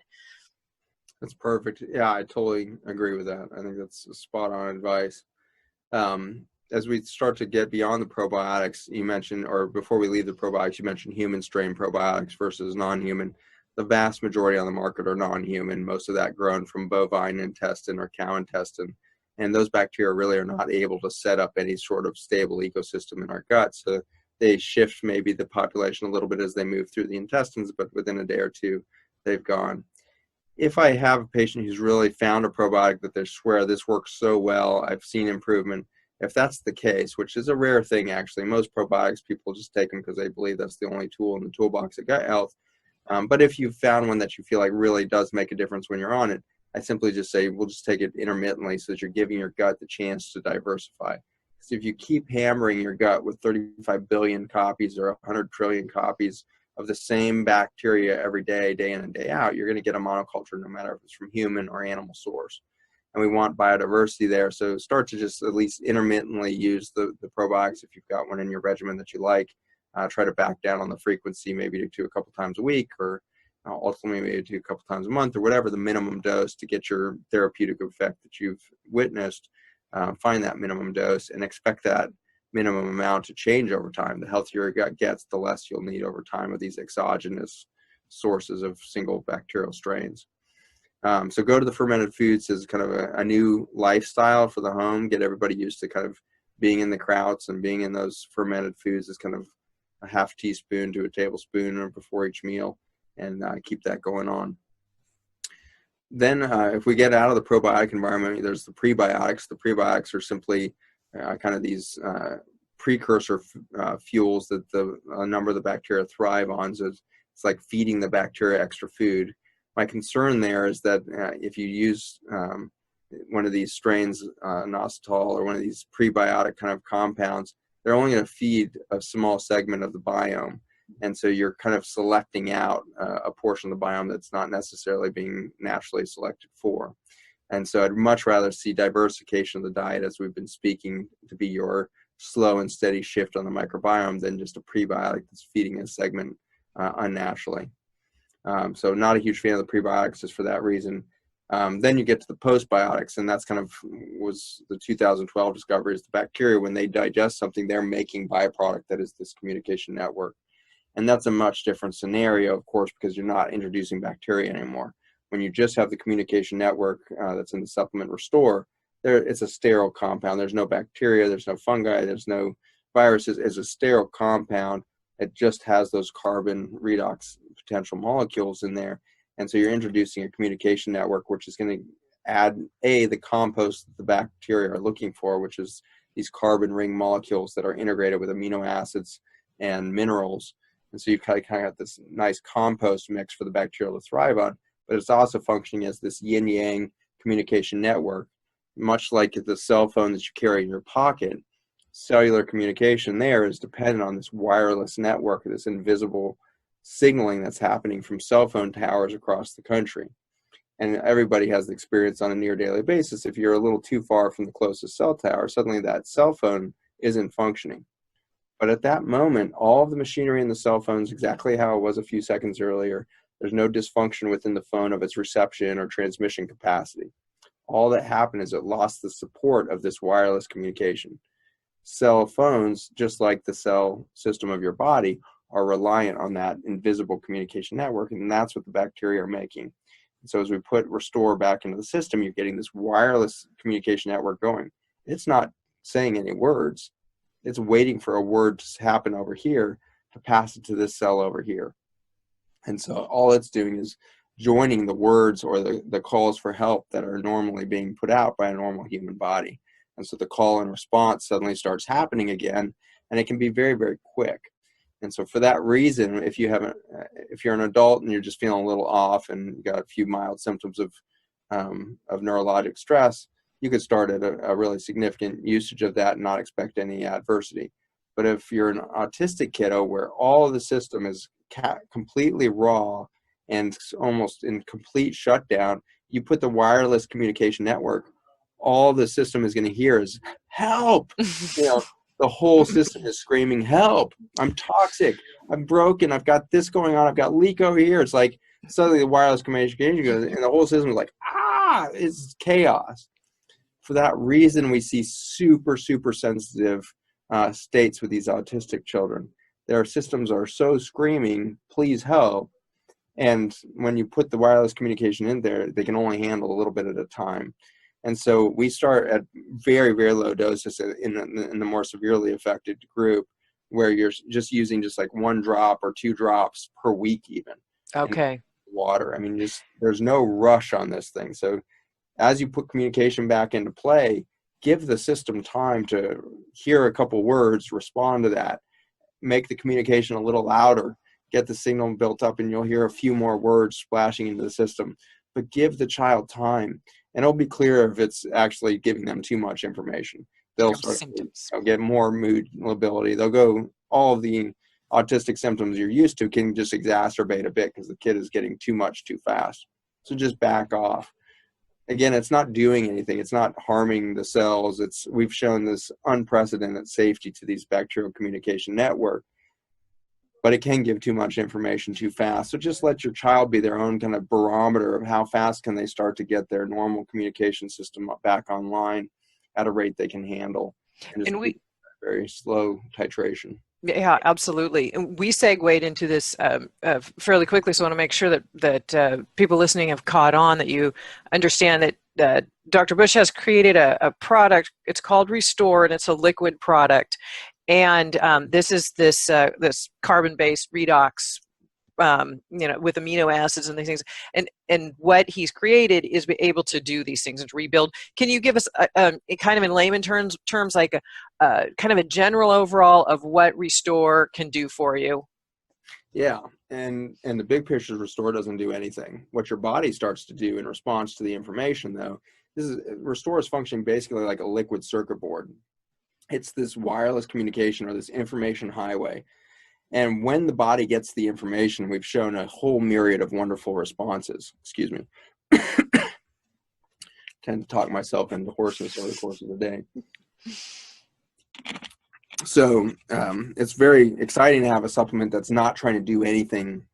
That's perfect. Yeah, I totally agree with that. I think that's spot on advice. As we start to get beyond the probiotics, you mentioned, or before we leave the probiotics, you mentioned human strain probiotics versus non-human. The vast majority on the market are non-human, most of that grown from bovine intestine or cow intestine. And those bacteria really are not able to set up any sort of stable ecosystem in our gut. So they shift maybe the population a little bit as they move through the intestines, but within a day or two, they've gone. If I have a patient who's really found a probiotic that they swear this works so well, I've seen improvement. If that's the case, which is a rare thing actually, most probiotics people just take them because they believe that's the only tool in the toolbox of gut health. But if you've found one that you feel like really does make a difference when you're on it, I simply just say, we'll just take it intermittently so that you're giving your gut the chance to diversify. Because if you keep hammering your gut with 35 billion copies or 100 trillion copies of the same bacteria every day, day in and day out, you're going to get a monoculture no matter if it's from human or animal source. And we want biodiversity there. So start to just at least intermittently use the probiotics if you've got one in your regimen that you like. Try to back down on the frequency, maybe to a couple times a week, or ultimately maybe to a couple times a month, or whatever the minimum dose to get your therapeutic effect that you've witnessed. Find that minimum dose and expect that minimum amount to change over time. The healthier your gut gets, the less you'll need over time of these exogenous sources of single bacterial strains. So go to the fermented foods as kind of a new lifestyle for the home. Get everybody used to kind of being in the krauts and being in those fermented foods as kind of a half teaspoon to a tablespoon before each meal, and keep that going on. Then if we get out of the probiotic environment, there's the prebiotics. The prebiotics are simply kind of these precursor fuels that a number of the bacteria thrive on. So it's like feeding the bacteria extra food. My concern there is that if you use one of these strains, inositol, or one of these prebiotic kind of compounds, they're only going to feed a small segment of the biome. And so you're kind of selecting out a portion of the biome that's not necessarily being naturally selected for. And so I'd much rather see diversification of the diet, as we've been speaking, to be your slow and steady shift on the microbiome than just a prebiotic that's feeding a segment unnaturally. So not a huge fan of the prebiotics just for that reason. Then you get to the postbiotics, and that's kind of was the 2012 discovery, is the bacteria, when they digest something, they're making byproduct that is this communication network. And that's a much different scenario, of course, because you're not introducing bacteria anymore. When you just have the communication network that's in the supplement Restore, it's a sterile compound. There's no bacteria, there's no fungi, there's no viruses. It's a sterile compound. It just has those carbon redox potential molecules in there. And so you're introducing a communication network, which is going to add, the compost that the bacteria are looking for, which is these carbon ring molecules that are integrated with amino acids and minerals. And so you kind of got this nice compost mix for the bacteria to thrive on, but it's also functioning as this yin-yang communication network, much like the cell phone that you carry in your pocket. Cellular communication there is dependent on this wireless network, this invisible signaling that's happening from cell phone towers across the country. And everybody has the experience on a near daily basis. If you're a little too far from the closest cell tower, suddenly that cell phone isn't functioning. But at that moment, all of the machinery in the cell phone is exactly how it was a few seconds earlier. There's no dysfunction within the phone of its reception or transmission capacity. All that happened is it lost the support of this wireless communication. Cell phones, just like the cell system of your body, are reliant on that invisible communication network, and that's what the bacteria are making. And so as we put Restore back into the system, you're getting this wireless communication network going. It's not saying any words. It's waiting for a word to happen over here to pass it to this cell over here. And so all it's doing is joining the words or the calls for help that are normally being put out by a normal human body. And so the call and response suddenly starts happening again, and it can be very, very quick. And so for that reason, if you're an adult and you're just feeling a little off and you got a few mild symptoms of neurologic stress, you could start at a really significant usage of that and not expect any adversity. But if you're an autistic kiddo where all of the system is completely raw and almost in complete shutdown, you put the wireless communication network, all the system is going to hear is help. The whole system is screaming, help, I'm toxic, I'm broken, I've got this going on, I've got leak over here. It's like suddenly the wireless communication goes, and the whole system is like, it's chaos. For that reason, we see super, super sensitive states with these autistic children. Their systems are so screaming, please help. And when you put the wireless communication in there, they can only handle a little bit at a time. And so we start at very, very low doses in the more severely affected group, where you're just using just like 1 drop or 2 drops per week even. Okay. Water. I mean, there's no rush on this thing. So as you put communication back into play, give the system time to hear a couple words, respond to that, make the communication a little louder, get the signal built up, and you'll hear a few more words splashing into the system. But give the child time, and it'll be clear if it's actually giving them too much information. They'll start to get more mood lability. They'll go, all of the autistic symptoms you're used to can just exacerbate a bit because the kid is getting too much too fast. So just back off. Again, it's not doing anything. It's not harming the cells. We've shown this unprecedented safety to these bacterial communication network, but it can give too much information too fast. So just let your child be their own kind of barometer of how fast can they start to get their normal communication system back online at a rate they can handle. And we very slow titration. Yeah, absolutely. And we segued into this fairly quickly, so I want to make sure that people listening have caught on, that you understand that Dr. Bush has created a product. It's called Restore, and it's a liquid product. And this is this carbon-based redox with amino acids and these things. And what he's created is be able to do these things and to rebuild. Can you give us a kind of in layman terms like a kind of a general overall of what Restore can do for you? Yeah, and the big picture is Restore doesn't do anything. What your body starts to do in response to the information, though, Restore is functioning basically like a liquid circuit board. It's this wireless communication or this information highway. And when the body gets the information, we've shown a whole myriad of wonderful responses. Excuse me. Tend to talk myself into hoarseness over the course of the day. So it's very exciting to have a supplement that's not trying to do anything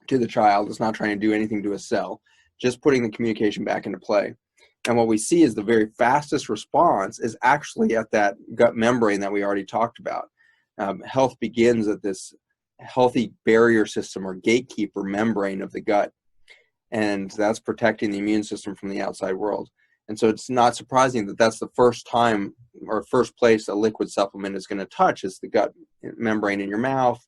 to the child. It's not trying to do anything to a cell, just putting the communication back into play. And what we see is the very fastest response is actually at that gut membrane that we already talked about. Health begins at this healthy barrier system or gatekeeper membrane of the gut. And that's protecting the immune system from the outside world. And so it's not surprising that that's the first time or first place a liquid supplement is going to touch is the gut membrane in your mouth.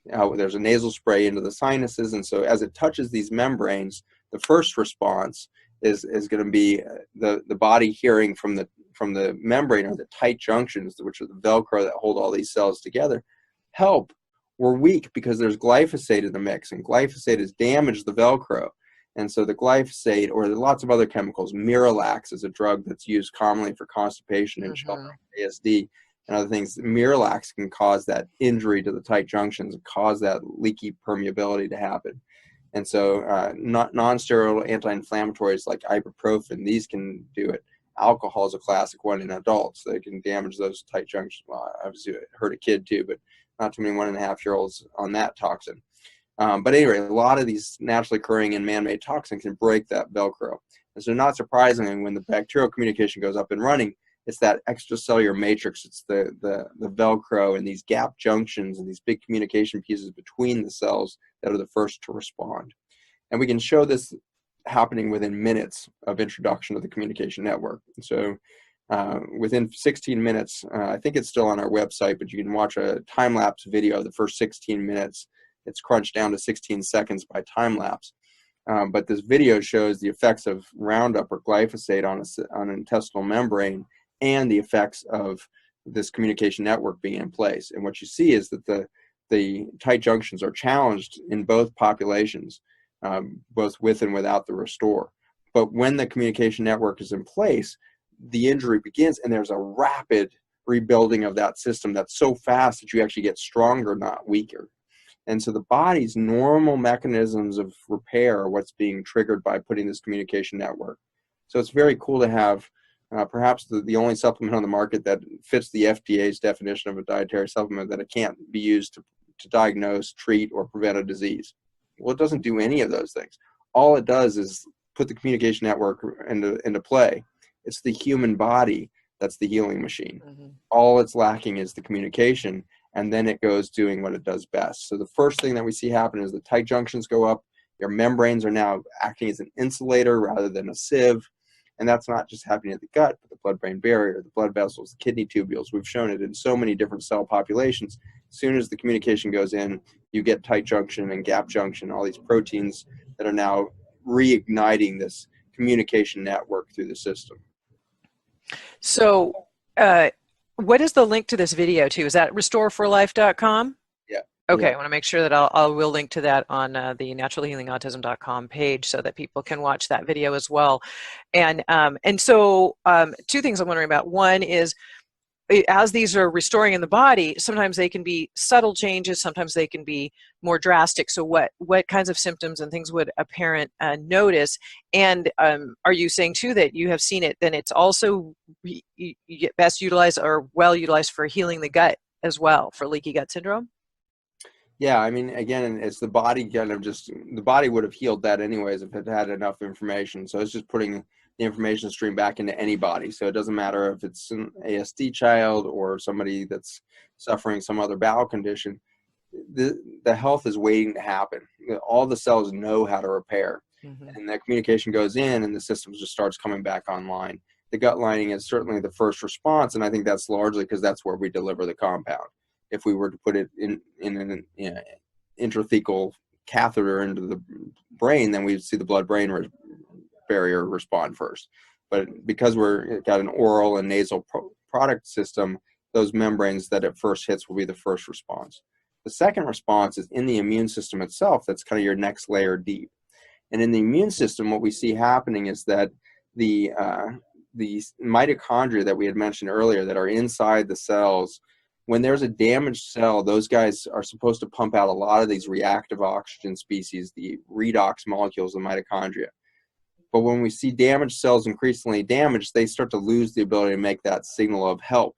There's a nasal spray into the sinuses. And so as it touches these membranes, the first response is going to be the body hearing from the membrane or the tight junctions, which are the Velcro that hold all these cells together. Help, we're weak because there's glyphosate in the mix, and glyphosate has damaged the Velcro. And so the glyphosate, or lots of other chemicals, Miralax is a drug that's used commonly for constipation and children with ASD and other things. Miralax can cause that injury to the tight junctions and cause that leaky permeability to happen. And so non-steroidal anti-inflammatories like ibuprofen, these can do it. Alcohol is a classic one in adults. They can damage those tight junctions. Well, obviously it hurt a kid too, but not too many 1.5-year-olds on that toxin. But anyway, a lot of these naturally occurring and man-made toxins can break that Velcro. And so not surprisingly, when the bacterial communication goes up and running, it's that extracellular matrix. It's the Velcro and these gap junctions and these big communication pieces between the cells that are the first to respond. And we can show this happening within minutes of introduction of the communication network. So within 16 minutes, I think it's still on our website, but you can watch a time-lapse video of the first 16 minutes. It's crunched down to 16 seconds by time-lapse. But this video shows the effects of Roundup or glyphosate on an intestinal membrane and the effects of this communication network being in place. And what you see is that the tight junctions are challenged in both populations, both with and without the Restore. But when the communication network is in place, the injury begins, and there's a rapid rebuilding of that system that's so fast that you actually get stronger, not weaker. And so the body's normal mechanisms of repair are what's being triggered by putting this communication network. So it's very cool to have perhaps the only supplement on the market that fits the FDA's definition of a dietary supplement, that it can't be used to diagnose, treat, or prevent a disease. Well, it doesn't do any of those things. All it does is put the communication network into play. It's the human body that's the healing machine. Mm-hmm. All it's lacking is the communication, and then it goes doing what it does best. So the first thing that we see happen is the tight junctions go up. Your membranes are now acting as an insulator rather than a sieve. And that's not just happening at the gut, but the blood-brain barrier, the blood vessels, the kidney tubules. We've shown it in so many different cell populations. As soon as the communication goes in, you get tight junction and gap junction, all these proteins that are now reigniting this communication network through the system. So what is the link to this video to? Is that restoreforlife.com? Yeah. Okay, yeah. I want to make sure that I will link to that on the naturalhealingautism.com page so that people can watch that video as well. And so two things I'm wondering about. One is, as these are restoring in the body, sometimes they can be subtle changes, sometimes they can be more drastic. So what kinds of symptoms and things would a parent notice? And are you saying too that you have seen it, then it's also you get best utilized or well utilized for healing the gut as well, for leaky gut syndrome? Yeah, I mean, again, it's the body the body would have healed that anyways if it had enough information. So it's just putting the information stream back into anybody. So it doesn't matter if it's an ASD child or somebody that's suffering some other bowel condition. The health is waiting to happen. All the cells know how to repair. Mm-hmm. And that communication goes in and the system just starts coming back online. The gut lining is certainly the first response, and I think that's largely because that's where we deliver the compound. If we were to put it in an intrathecal catheter into the brain, then we'd see the blood-brain barrier respond first. But because we're got an oral and nasal product system, those membranes that it first hits will be the first response. The second response is in the immune system itself. That's kind of your next layer deep. And in the immune system, what we see happening is that the mitochondria that we had mentioned earlier that are inside the cells, when there's a damaged cell, those guys are supposed to pump out a lot of these reactive oxygen species, the redox molecules of mitochondria. But when we see damaged cells increasingly damaged, they start to lose the ability to make that signal of help.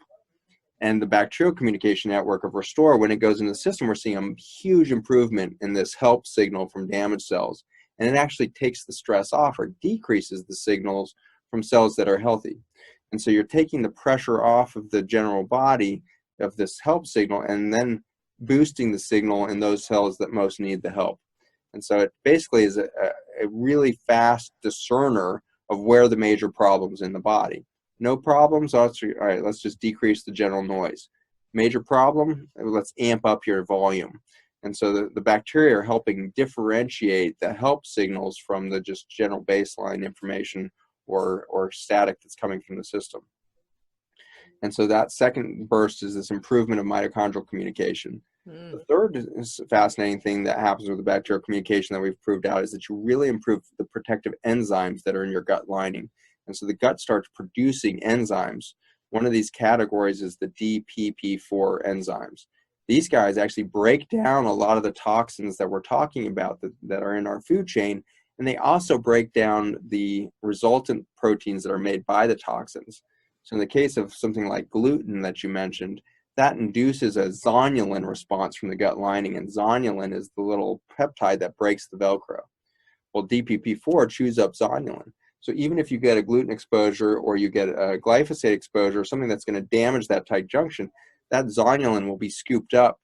And the bacterial communication network of Restore, when it goes into the system, we're seeing a huge improvement in this help signal from damaged cells. And it actually takes the stress off or decreases the signals from cells that are healthy. And so you're taking the pressure off of the general body of this help signal and then boosting the signal in those cells that most need the help. And so it basically is a really fast discerner of where the major problems in the body. No problems, all right, let's just decrease the general noise. Major problem, let's amp up your volume. And so the bacteria are helping differentiate the help signals from the just general baseline information or static that's coming from the system. And so that second burst is this improvement of mitochondrial communication. The third is fascinating thing that happens with the bacterial communication that we've proved out is that you really improve the protective enzymes that are in your gut lining. And so the gut starts producing enzymes. One of these categories is the DPP4 enzymes. These guys actually break down a lot of the toxins that we're talking about that are in our food chain, and they also break down the resultant proteins that are made by the toxins. So in the case of something like gluten that you mentioned, that induces a zonulin response from the gut lining, and zonulin is the little peptide that breaks the Velcro. Well, DPP4 chews up zonulin. So even if you get a gluten exposure or you get a glyphosate exposure, something that's going to damage that tight junction, that zonulin will be scooped up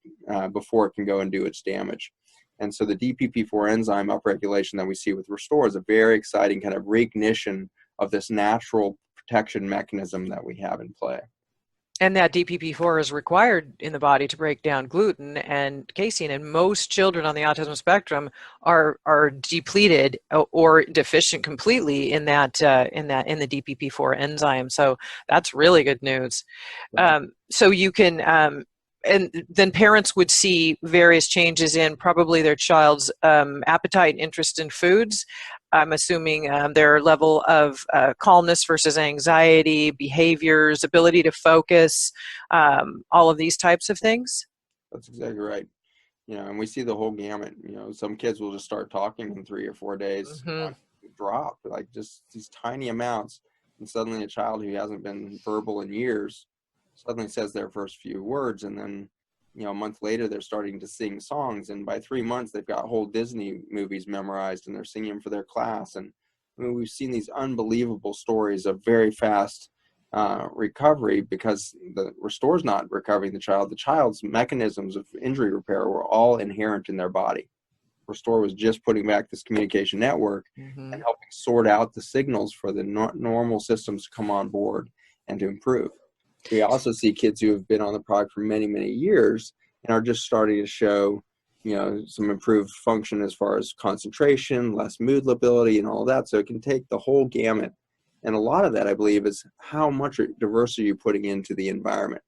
before it can go and do its damage. And so the DPP4 enzyme upregulation that we see with Restore is a very exciting kind of reignition of this natural protection mechanism that we have in play. And that DPP4 is required in the body to break down gluten and casein, and most children on the autism spectrum are depleted or deficient completely in the DPP4 enzyme. So that's really good news. So you can and then parents would see various changes in probably their child's appetite and interest in foods. I'm assuming their level of calmness versus anxiety, behaviors, ability to focus, all of these types of things. That's exactly right. And we see the whole gamut. Some kids will just start talking in 3 or 4 days, drop, like just these tiny amounts. And suddenly a child who hasn't been verbal in years suddenly says their first few words, and then a month later they're starting to sing songs, and by 3 months they've got whole Disney movies memorized and they're singing them for their class. And we've seen these unbelievable stories of very fast recovery, because the Restore's not recovering the child. The child's mechanisms of injury repair were all inherent in their body. Restore was just putting back this communication network and helping sort out the signals for the normal systems to come on board and to improve. We also see kids who have been on the product for many, many years and are just starting to show, some improved function as far as concentration, less mood lability, and all that. So it can take the whole gamut. And a lot of that, I believe, is how much diversity you're putting into the environment.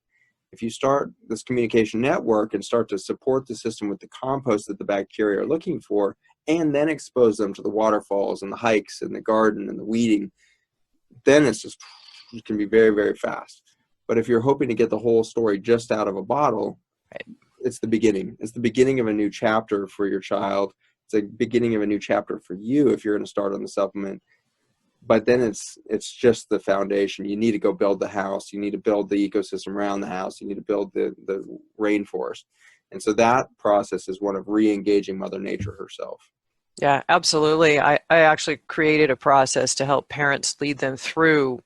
If you start this communication network and start to support the system with the compost that the bacteria are looking for, and then expose them to the waterfalls and the hikes and the garden and the weeding, then it can be very, very fast. But if you're hoping to get the whole story just out of a bottle, it's the beginning. It's the beginning of a new chapter for your child. It's the beginning of a new chapter for you if you're going to start on the supplement. But then it's just the foundation. You need to go build the house. You need to build the ecosystem around the house. You need to build the rainforest. And so that process is one of re-engaging Mother Nature herself. Yeah, absolutely. I actually created a process to help parents lead them through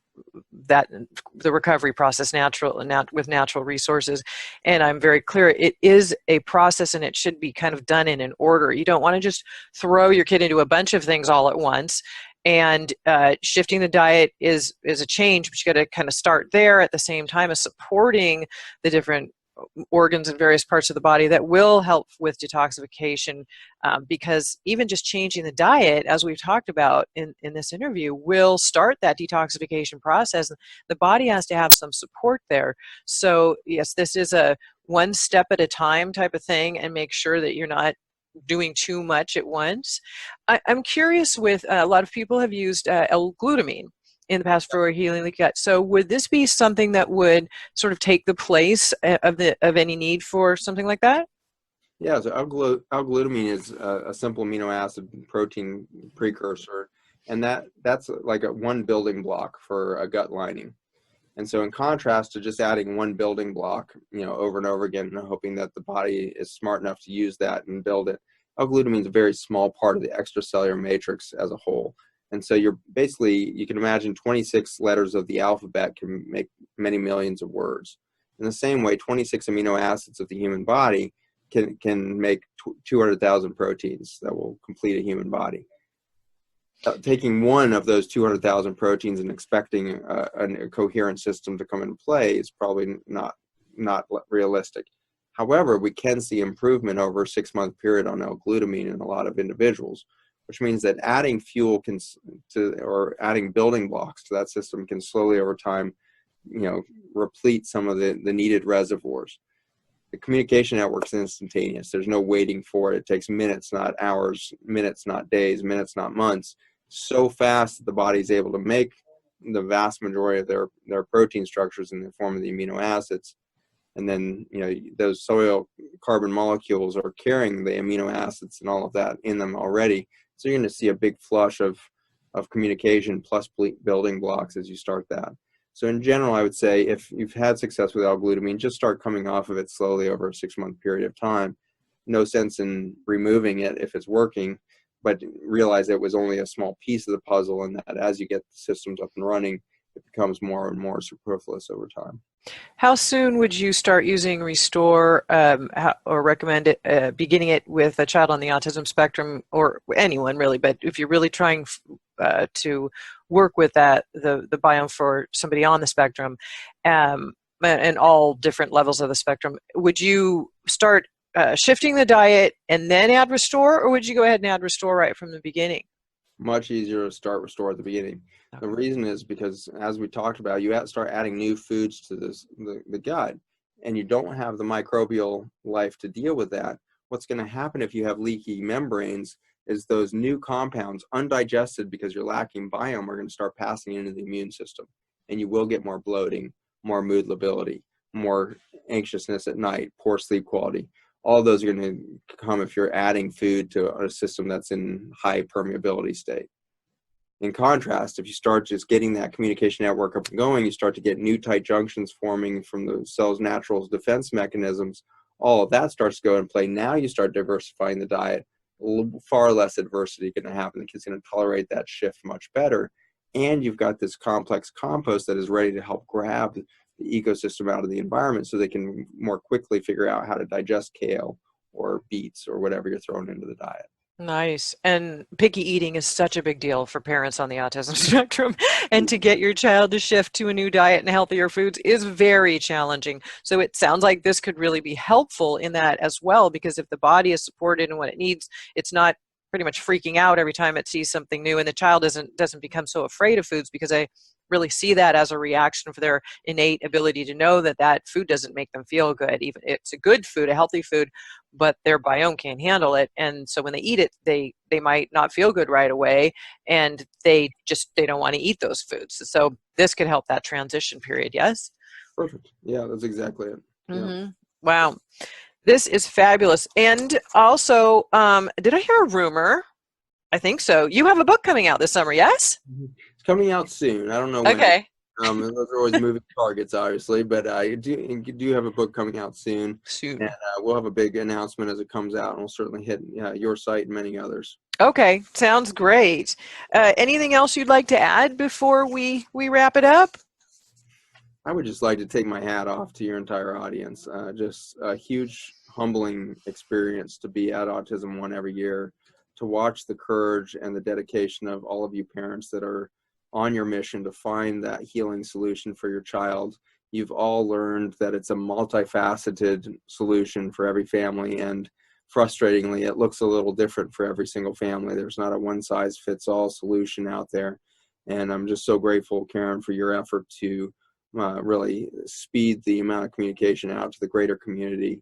the recovery process with natural resources. And I'm very clear, it is a process and it should be kind of done in an order. You don't want to just throw your kid into a bunch of things all at once. And shifting the diet is a change, but you got to kind of start there at the same time as supporting the different organs in various parts of the body that will help with detoxification, because even just changing the diet, as we've talked about in this interview, will start that detoxification process. The body has to have some support there. So yes, this is a one step at a time type of thing, and make sure that you're not doing too much at once. I'm curious, with a lot of people have used L-glutamine in the past for healing the gut. So would this be something that would sort of take the place of any need for something like that? Yeah, so L-glutamine is a simple amino acid protein precursor, and that's like one building block for a gut lining. And so in contrast to just adding one building block, over and over again, and hoping that the body is smart enough to use that and build it, L-glutamine is a very small part of the extracellular matrix as a whole. And so you can imagine 26 letters of the alphabet can make many millions of words. In the same way, 26 amino acids of the human body can make 200,000 proteins that will complete a human body. Taking one of those 200,000 proteins and expecting a coherent system to come into play is probably not realistic. However, we can see improvement over a 6-month period on L-glutamine in a lot of individuals, which means that adding fuel or adding building blocks to that system can slowly over time, replete some of the needed reservoirs. The communication network is instantaneous. There's no waiting for it. It takes minutes, not hours, minutes, not days, minutes, not months, so fast that the body is able to make the vast majority of their protein structures in the form of the amino acids. And then, those soil carbon molecules are carrying the amino acids and all of that in them already. So you're going to see a big flush of communication plus building blocks as you start that. So in general, I would say if you've had success with L-glutamine, just start coming off of it slowly over a 6-month period of time. No sense in removing it if it's working, but realize it was only a small piece of the puzzle, and that as you get the systems up and running, it becomes more and more superfluous over time. How soon would you start using Restore, or recommend it, beginning it with a child on the autism spectrum, or anyone really, but if you're really trying to work with the biome for somebody on the spectrum, and all different levels of the spectrum, would you start shifting the diet and then add Restore, or would you go ahead and add Restore right from the beginning? Much easier to start Restore at the beginning. The reason is because, as we talked about, you start adding new foods to the gut, and you don't have the microbial life to deal with that. What's going to happen if you have leaky membranes is those new compounds, undigested because you're lacking biome, are going to start passing into the immune system, and you will get more bloating, more mood lability, more anxiousness at night, poor sleep quality. All those are going to come if you're adding food to a system that's in high permeability state. In contrast, if you start just getting that communication network up and going, you start to get new tight junctions forming from the cell's natural defense mechanisms. All of that starts to go in play. Now you start diversifying the diet. Far less adversity going to happen. The kid's going to tolerate that shift much better. And you've got this complex compost that is ready to help grab the ecosystem out of the environment so they can more quickly figure out how to digest kale or beets or whatever you're throwing into the diet. Nice. And picky eating is such a big deal for parents on the autism spectrum. And to get your child to shift to a new diet and healthier foods is very challenging. So it sounds like this could really be helpful in that as well, because if the body is supported in what it needs, it's not pretty much freaking out every time it sees something new, and the child doesn't become so afraid of foods, because I really see that as a reaction for their innate ability to know that food doesn't make them feel good. Even it's a good food, a healthy food, but their biome can't handle it, and so when they eat it, they might not feel good right away, and they don't want to eat those foods. So this could help that transition period. Yes. Perfect. Yeah, that's exactly it. Mm-hmm. Yeah. Wow. This is fabulous. And also, did I hear a rumor? I think so. You have a book coming out this summer, yes? It's coming out soon. I don't know when. Okay. Those are always moving targets, obviously, but I do have a book coming out soon. Soon. And we'll have a big announcement as it comes out, and we'll certainly hit your site and many others. Okay, sounds great. Anything else you'd like to add before we wrap it up? I would just like to take my hat off to your entire audience. Just a huge, humbling experience to be at Autism One every year, to watch the courage and the dedication of all of you parents that are on your mission to find that healing solution for your child you've all learned that it's a multifaceted solution for every family, and frustratingly, it looks a little different for every single family. There's not a one-size-fits-all solution out there. And I'm just so grateful, Karen, for your effort to really speed the amount of communication out to the greater community.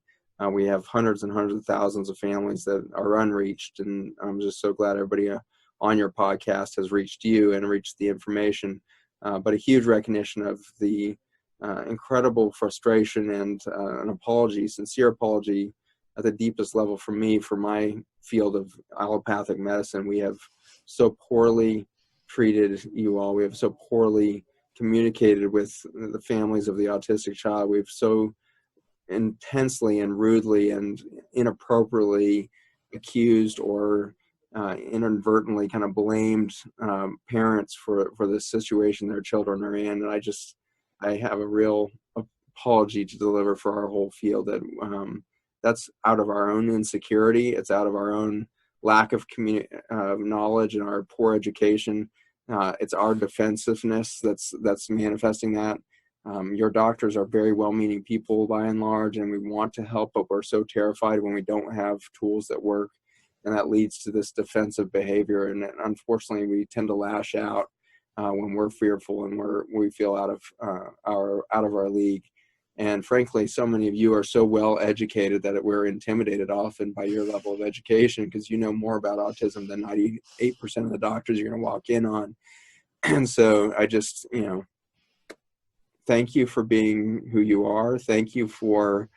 We have hundreds and hundreds of thousands of families that are unreached, and I'm just so glad everybody on your podcast has reached you and reached the information. But a huge recognition of the incredible frustration and an apology, sincere apology at the deepest level for me, for my field of allopathic medicine. We have so poorly treated you all. We have so poorly communicated with the families of the autistic child. We've so intensely and rudely and inappropriately accused or inadvertently kind of blamed parents for the situation their children are in. And I have a real apology to deliver for our whole field, that that's out of our own insecurity. It's out of our own lack of knowledge and our poor education. It's our defensiveness that's manifesting that. Your doctors are very well-meaning people by and large, and we want to help, but we're so terrified when we don't have tools that work, and that leads to this defensive behavior. And unfortunately, we tend to lash out when we're fearful and we feel out of our league. And frankly, so many of you are so well educated that we're intimidated often by your level of education, because you know more about autism than 98% of the doctors you're going to walk in on. And so I just, thank you for being who you are. Thank you for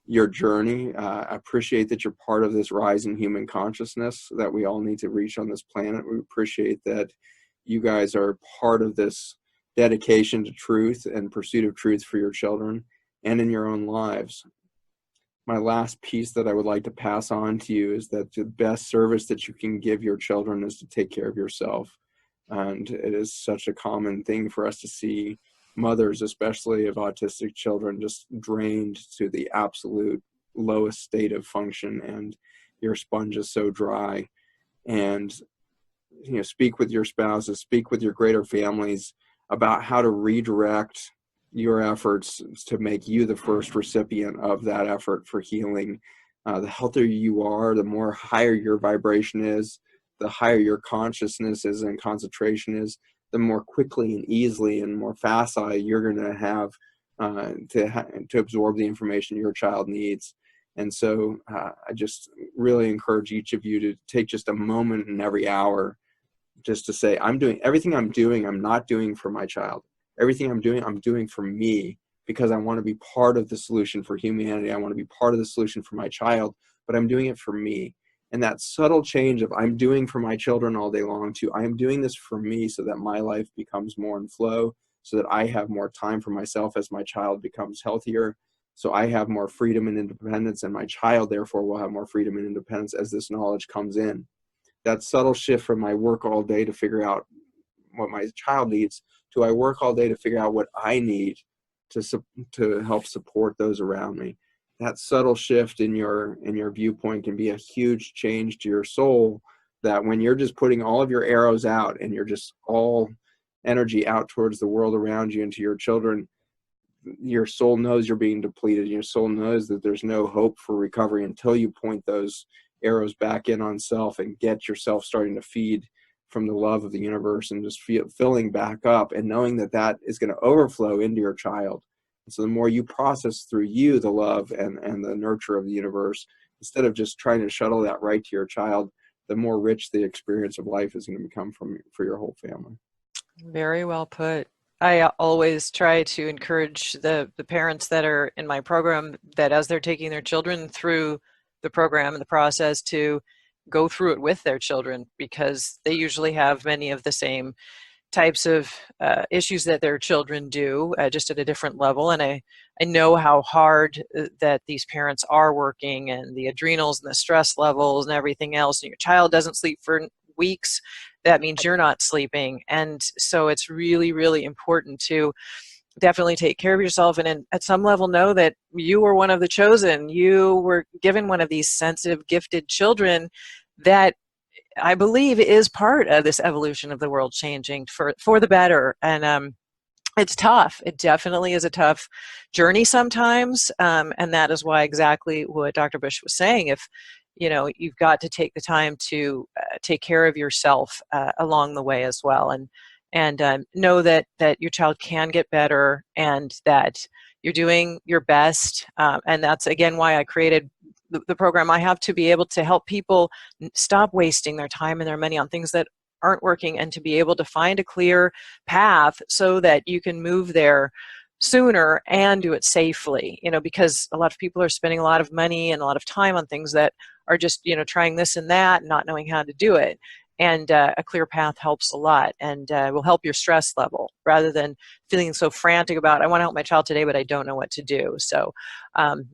your journey. I appreciate that you're part of this rise in human consciousness that we all need to reach on this planet. We appreciate that you guys are part of this dedication to truth and pursuit of truth for your children and in your own lives. My last piece that I would like to pass on to you is that the best service that you can give your children is to take care of yourself. And it is such a common thing for us to see mothers, especially of autistic children, just drained to the absolute lowest state of function, and your sponge is so dry. And speak with your spouses, speak with your greater families about how to redirect your efforts to make you the first recipient of that effort for healing. The healthier you are, the more higher your vibration is, the higher your consciousness is and concentration is, the more quickly and easily and more facile you're going to have to absorb the information your child needs. And so I just really encourage each of you to take just a moment in every hour just to say, I'm doing everything I'm doing, I'm not doing for my child. Everything I'm doing for me, because I want to be part of the solution for humanity. I want to be part of the solution for my child, but I'm doing it for me. And that subtle change of I'm doing for my children all day long to I am doing this for me so that my life becomes more in flow, so that I have more time for myself as my child becomes healthier, so I have more freedom and independence, and my child therefore will have more freedom and independence as this knowledge comes in. That subtle shift from I work all day to figure out what my child needs to I work all day to figure out what I need to help support those around me. That subtle shift in your viewpoint can be a huge change to your soul, that when you're just putting all of your arrows out and you're just all energy out towards the world around you and to your children, your soul knows you're being depleted. Your soul knows that there's no hope for recovery until you point those arrows back in on self and get yourself starting to feed from the love of the universe and just filling back up and knowing that that is going to overflow into your child. So the more you process through you the love and the nurture of the universe, instead of just trying to shuttle that right to your child, the more rich the experience of life is going to become for your whole family. Very well put. I always try to encourage the parents that are in my program that as they're taking their children through the program and the process to go through it with their children, because they usually have many of the same types of issues that their children do, just at a different level. And I know how hard that these parents are working, and the adrenals and the stress levels and everything else. And your child doesn't sleep for weeks. That means you're not sleeping. And so it's really, really important to definitely take care of yourself, and at some level know that you were one of the chosen. You were given one of these sensitive, gifted children that I believe is part of this evolution of the world changing for the better. And It's tough. It definitely is a tough journey sometimes, and that is why exactly what Dr. Bush was saying. If you've got to take the time to take care of yourself along the way as well, and know that your child can get better and that you're doing your best. And that's again why I created the program I have, to be able to help people stop wasting their time and their money on things that aren't working, and to be able to find a clear path so that you can move there sooner and do it safely. Because a lot of people are spending a lot of money and a lot of time on things that are just trying this and that and not knowing how to do it. And a clear path helps a lot, and will help your stress level, rather than feeling so frantic about, I want to help my child today, but I don't know what to do. So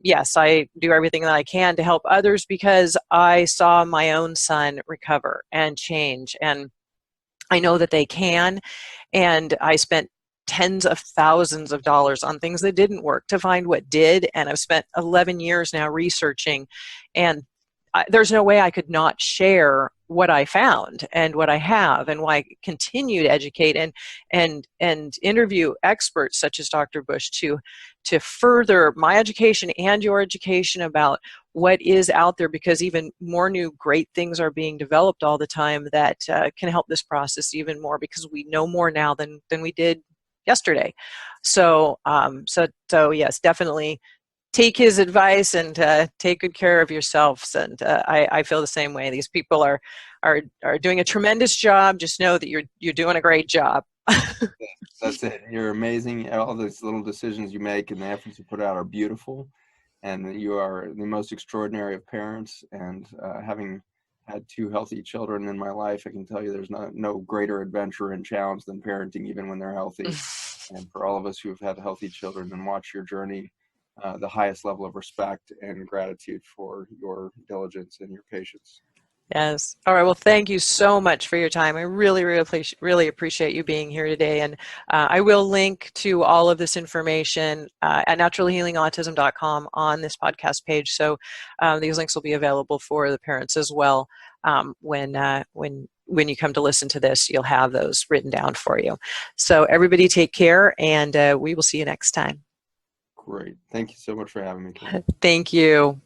yes, I do everything that I can to help others, because I saw my own son recover and change, and I know that they can. And I spent tens of thousands of dollars on things that didn't work to find what did. And I've spent 11 years now researching, and there's no way I could not share what I found and what I have, and why I continue to educate and interview experts such as Dr. Bush to further my education and your education about what is out there, because even more new great things are being developed all the time that can help this process even more, because we know more now than we did yesterday. So yes, definitely take his advice and take good care of yourselves. And I feel the same way. These people are doing a tremendous job. Just know that you're doing a great job. That's it. You're amazing. All these little decisions you make and the efforts you put out are beautiful, and you are the most extraordinary of parents. And having had 2 healthy children in my life, I can tell you there's no greater adventure and challenge than parenting, even when they're healthy. And for all of us who have had healthy children and watched your journey, the highest level of respect and gratitude for your diligence and your patience. Yes. All right. Well, thank you so much for your time. I really appreciate you being here today. And I will link to all of this information at naturalhealingautism.com on this podcast page. So these links will be available for the parents as well. When you come to listen to this, you'll have those written down for you. So everybody take care, and we will see you next time. Great. Thank you so much for having me, Karen. Thank you.